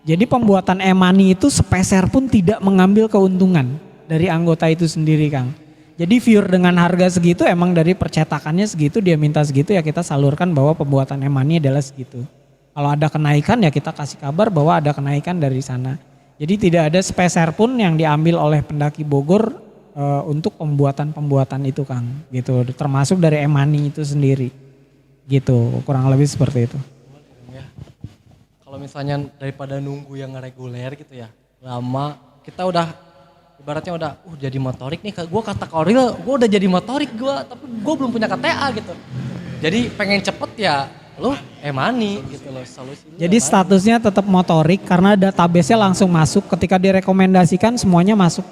Jadi pembuatan e-money itu sepeser pun tidak mengambil keuntungan dari anggota itu sendiri Kang. Jadi viewer dengan harga segitu emang dari percetakannya segitu dia minta segitu ya kita salurkan bahwa pembuatan e-money adalah segitu. Kalau ada kenaikan ya kita kasih kabar bahwa ada kenaikan dari sana. Jadi tidak ada sepeser pun yang diambil oleh pendaki Bogor untuk pembuatan itu Kang. Gitu. Termasuk dari e-money itu sendiri. Gitu kurang lebih seperti itu. Kalau misalnya daripada nunggu yang reguler gitu ya, lama kita udah ibaratnya udah jadi motorik nih, gue kata Koril gue udah jadi motorik tapi gue belum punya KTA gitu. Jadi pengen cepet ya lo e-money gitu loh solusinya. Jadi statusnya tetap motorik karena database-nya langsung masuk ketika direkomendasikan semuanya masuk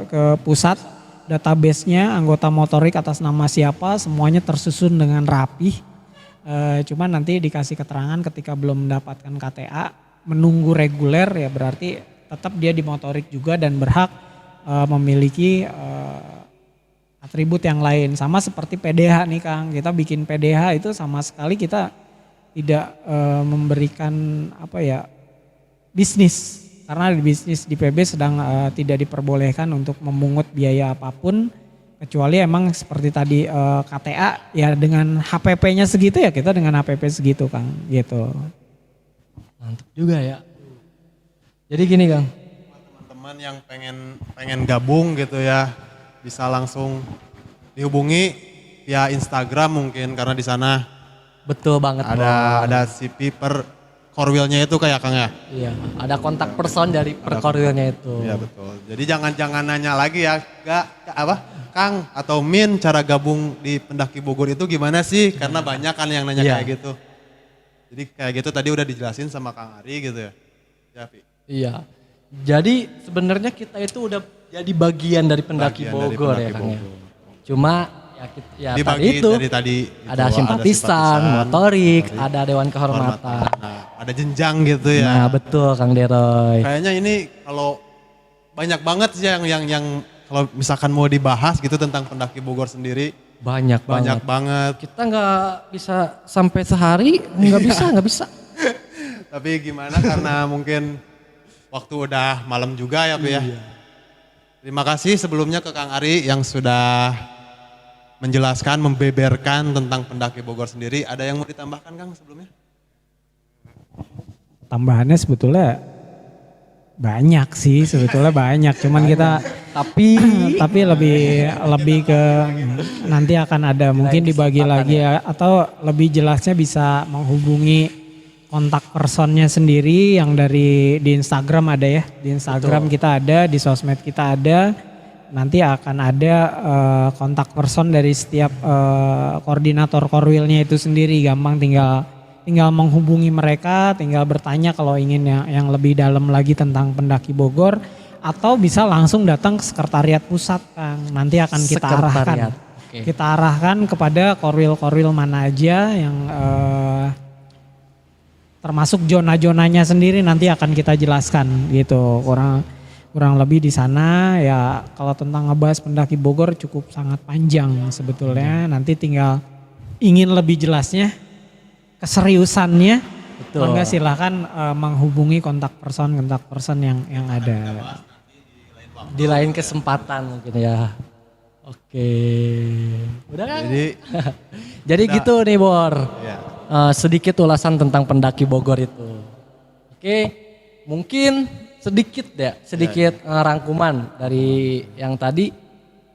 ke pusat. Database-nya anggota motorik atas nama siapa semuanya tersusun dengan rapih. Cuman nanti dikasih keterangan ketika belum mendapatkan KTA menunggu reguler ya berarti tetap dia di motorik juga dan berhak memiliki atribut yang lain. Sama seperti PDH nih Kang, kita bikin PDH itu sama sekali kita tidak memberikan bisnis. Karena di bisnis di PB sedang tidak diperbolehkan untuk memungut biaya apapun. Kecuali emang seperti tadi KTA ya dengan HPP-nya segitu ya kita dengan HPP segitu Kang gitu. Mantap juga ya. Jadi gini Kang. Teman-teman yang pengen gabung gitu ya bisa langsung dihubungi via Instagram mungkin karena di sana Betul banget. ada CP per Korwilnya itu kayak Kang ya. Iya, ada kontak person dari per Korwilnya itu. Iya betul. Jadi jangan nanya lagi ya, Kang atau Min cara gabung di Pendaki Bogor itu gimana sih? Karena banyak kan yang nanya kayak gitu. Jadi kayak gitu tadi udah dijelasin sama Kang Ari gitu ya. Ya, Pi. Iya. Jadi sebenarnya kita itu udah jadi bagian dari Pendaki Bogor ya Kang ya. Cuma ya tadi itu ada simpatisan, motorik, ada Dewan Kehormatan. Nah, ada jenjang gitu ya. Nah betul Kang Deroy. Kayaknya ini kalau banyak banget sih yang kalau misalkan mau dibahas gitu tentang Pendaki Bogor sendiri. Banyak banget. Kita nggak bisa sampai sehari, nggak bisa. Tapi gimana karena mungkin waktu udah malam juga ya Pi ya. Terima kasih sebelumnya ke Kang Ari yang sudah menjelaskan, membeberkan tentang Pendaki Bogor sendiri. Ada yang mau ditambahkan Kang sebelumnya? Tambahannya sebetulnya banyak sih, cuman kita tapi lebih ke nanti akan ada mungkin dibagi lagi ya atau lebih jelasnya bisa menghubungi kontak personnya sendiri yang di Instagram ada ya, di Instagram kita ada, di sosmed kita ada. Nanti akan ada kontak person dari setiap koordinator Korwilnya itu sendiri, gampang tinggal menghubungi mereka, tinggal bertanya kalau ingin yang lebih dalam lagi tentang Pendaki Bogor atau bisa langsung datang ke sekretariat pusat Kang. Nanti akan kita arahkan. Okay. Kita arahkan kepada korwil mana aja yang termasuk zona-zonanya sendiri nanti akan kita jelaskan gitu. Kurang lebih di sana ya kalau tentang ngebahas Pendaki Bogor cukup sangat panjang sebetulnya. Nanti tinggal ingin lebih jelasnya keseriusannya, maka silahkan menghubungi kontak person yang ada. Di lain kesempatan mungkin ya. Oke. Udah kan? Jadi gitu nih Bor. Ya. Sedikit ulasan tentang Pendaki Bogor itu. Oke, mungkin sedikit rangkuman dari yang tadi.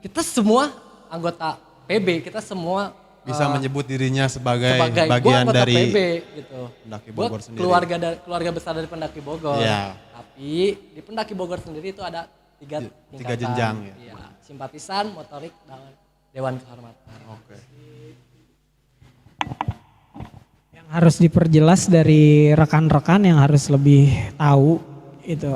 Kita semua anggota PB, kita semua bisa menyebut dirinya sebagai bagian bagian dari PB gitu. Pendaki Bogor sendiri. Keluarga besar dari Pendaki Bogor. Ya. Tapi di Pendaki Bogor sendiri itu ada tiga jenjang ya. Iya, simpatisan, motorik, dan Dewan Kehormatan. Oke. Yang harus diperjelas dari rekan-rekan yang harus lebih tahu itu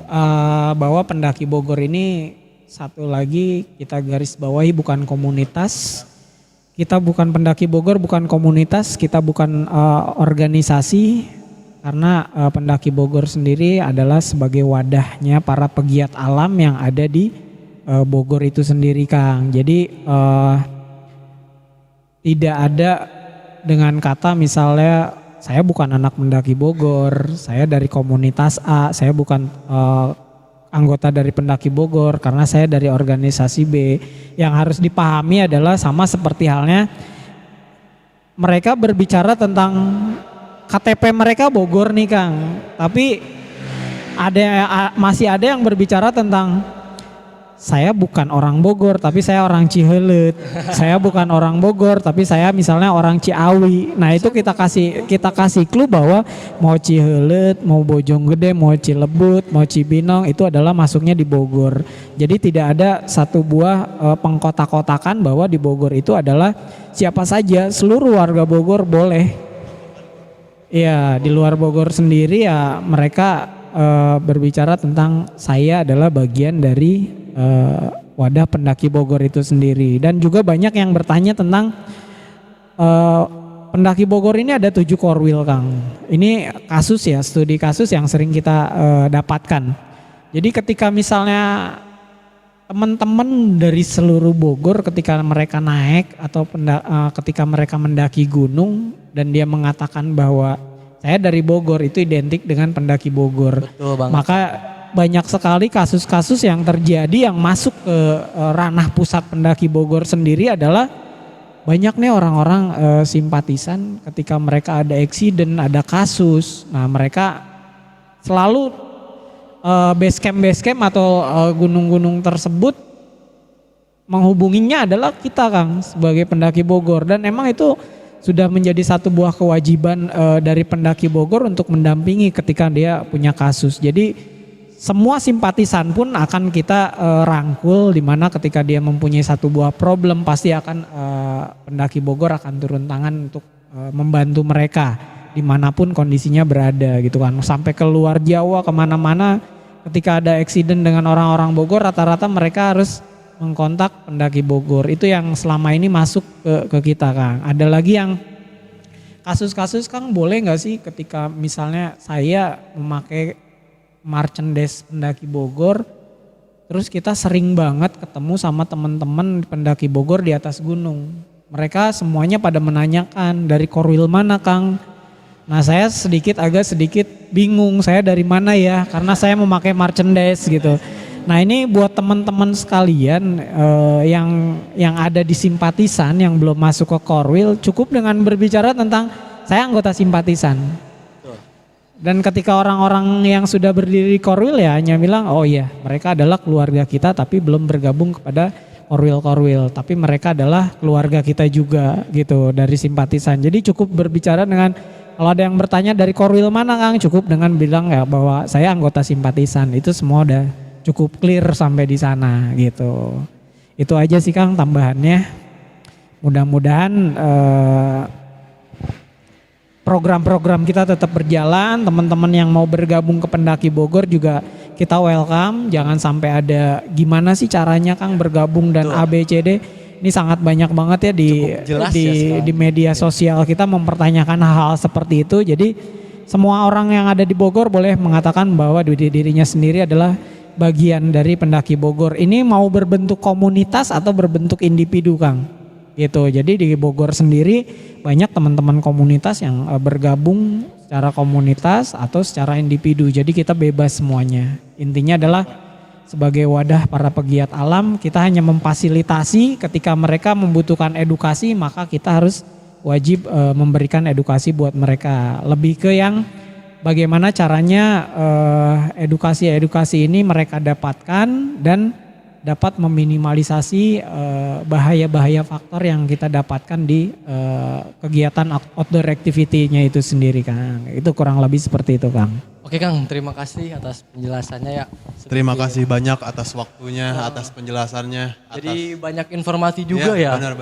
bahwa Pendaki Bogor ini satu lagi kita garis bawahi bukan komunitas. Kita bukan pendaki Bogor, bukan komunitas, kita bukan organisasi. Karena pendaki Bogor sendiri adalah sebagai wadahnya para pegiat alam yang ada di Bogor itu sendiri, Kang. Jadi tidak ada dengan kata misalnya saya bukan anak pendaki Bogor, saya dari komunitas A, saya bukan anggota dari pendaki Bogor karena saya dari organisasi B. Yang harus dipahami adalah sama seperti halnya mereka berbicara tentang KTP mereka Bogor nih Kang, tapi masih ada yang berbicara tentang saya bukan orang Bogor tapi saya orang Cihelet. Saya bukan orang Bogor tapi saya misalnya orang Ciawi. Nah itu kita kasih clue bahwa mau Cihelet, mau Bojonggede, mau Cilebut, mau Cibinong itu adalah masuknya di Bogor. Jadi tidak ada satu buah pengkotak-kotakan bahwa di Bogor itu adalah siapa saja, seluruh warga Bogor boleh. Iya, di luar Bogor sendiri ya mereka berbicara tentang saya adalah bagian dari wadah pendaki Bogor itu sendiri. Dan juga banyak yang bertanya tentang pendaki Bogor ini ada 7 korwil Kang. Ini kasus ya, studi kasus yang sering kita dapatkan. Jadi ketika misalnya teman-teman dari seluruh Bogor ketika mereka naik atau ketika mereka mendaki gunung dan dia mengatakan bahwa saya dari Bogor itu identik dengan pendaki Bogor. Betul banget. Maka banyak sekali kasus-kasus yang terjadi yang masuk ke ranah pusat pendaki Bogor sendiri adalah banyak nih orang-orang simpatisan ketika mereka ada eksiden, ada kasus. Nah mereka selalu base camp atau gunung-gunung tersebut menghubunginya adalah kita Kang sebagai pendaki Bogor. Dan emang itu sudah menjadi satu buah kewajiban dari pendaki Bogor untuk mendampingi ketika dia punya kasus. Jadi semua simpatisan pun akan kita rangkul di mana ketika dia mempunyai satu buah problem pasti akan pendaki Bogor akan turun tangan untuk membantu mereka dimanapun kondisinya berada gitu kan. Sampai ke luar Jawa kemana-mana ketika ada eksiden dengan orang-orang Bogor rata-rata mereka harus mengkontak pendaki Bogor. Itu yang selama ini masuk ke kita Kang. Ada lagi yang kasus-kasus Kang boleh gak sih ketika misalnya saya memakai merchandise pendaki Bogor, terus kita sering banget ketemu sama teman-teman pendaki Bogor di atas gunung. Mereka semuanya pada menanyakan dari korwil mana Kang. Nah saya agak sedikit bingung saya dari mana ya karena saya memakai merchandise gitu. Nah ini buat teman-teman sekalian yang ada di simpatisan yang belum masuk ke korwil cukup dengan berbicara tentang saya anggota simpatisan. Dan ketika orang-orang yang sudah berdiri di korwil ya hanya bilang oh iya mereka adalah keluarga kita tapi belum bergabung kepada korwil-korwil. Tapi mereka adalah keluarga kita juga gitu dari simpatisan. Jadi cukup berbicara dengan kalau ada yang bertanya dari korwil mana Kang cukup dengan bilang ya bahwa saya anggota simpatisan. Itu semua udah cukup clear sampai di sana gitu. Itu aja sih Kang tambahannya. Mudah-mudahan program-program kita tetap berjalan, teman-teman yang mau bergabung ke pendaki Bogor juga kita welcome. Jangan sampai ada gimana sih caranya Kang bergabung dan ABCD. Ini sangat banyak banget ya di media sosial kita mempertanyakan hal-hal seperti itu. Jadi semua orang yang ada di Bogor boleh mengatakan bahwa dirinya sendiri adalah bagian dari pendaki Bogor. Ini mau berbentuk komunitas atau berbentuk individu Kang. Gitu. Jadi di Bogor sendiri banyak teman-teman komunitas yang bergabung secara komunitas atau secara individu. Jadi kita bebas semuanya. Intinya adalah sebagai wadah para pegiat alam kita hanya memfasilitasi ketika mereka membutuhkan edukasi maka kita harus wajib memberikan edukasi buat mereka. Lebih ke yang bagaimana caranya edukasi-edukasi ini mereka dapatkan dan dapat meminimalisasi bahaya-bahaya faktor yang kita dapatkan di kegiatan outdoor activity-nya itu sendiri Kang. Itu kurang lebih seperti itu Kang. Oke Kang, terima kasih atas penjelasannya ya. Terima kasih banyak atas waktunya, atas penjelasannya. Jadi banyak informasi juga ya. Benar.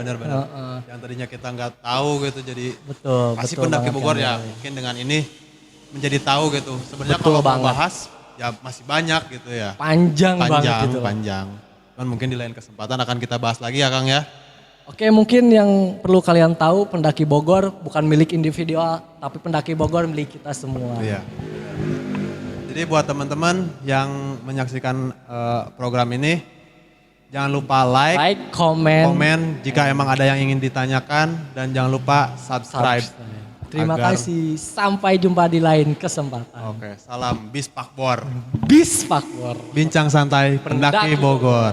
Yang tadinya kita nggak tahu gitu jadi betul. pasti betul pendaki banget, Bogor Kang. ya mungkin dengan ini menjadi tahu gitu. Sebenarnya Betul kalau mau banget. bahas ya masih banyak gitu ya. Panjang banget gitu. Panjang. Cuman mungkin di lain kesempatan akan kita bahas lagi ya Kang ya. Oke, mungkin yang perlu kalian tahu pendaki Bogor bukan milik individual, tapi pendaki Bogor milik kita semua. Iya. Jadi buat teman-teman yang menyaksikan program ini, jangan lupa like, komen jika emang ada yang ingin ditanyakan, dan jangan lupa subscribe. Terima kasih, sampai jumpa di lain kesempatan. Oke, salam Bis Pakbor. Bis Pakbor. Bincang santai pendaki Bogor.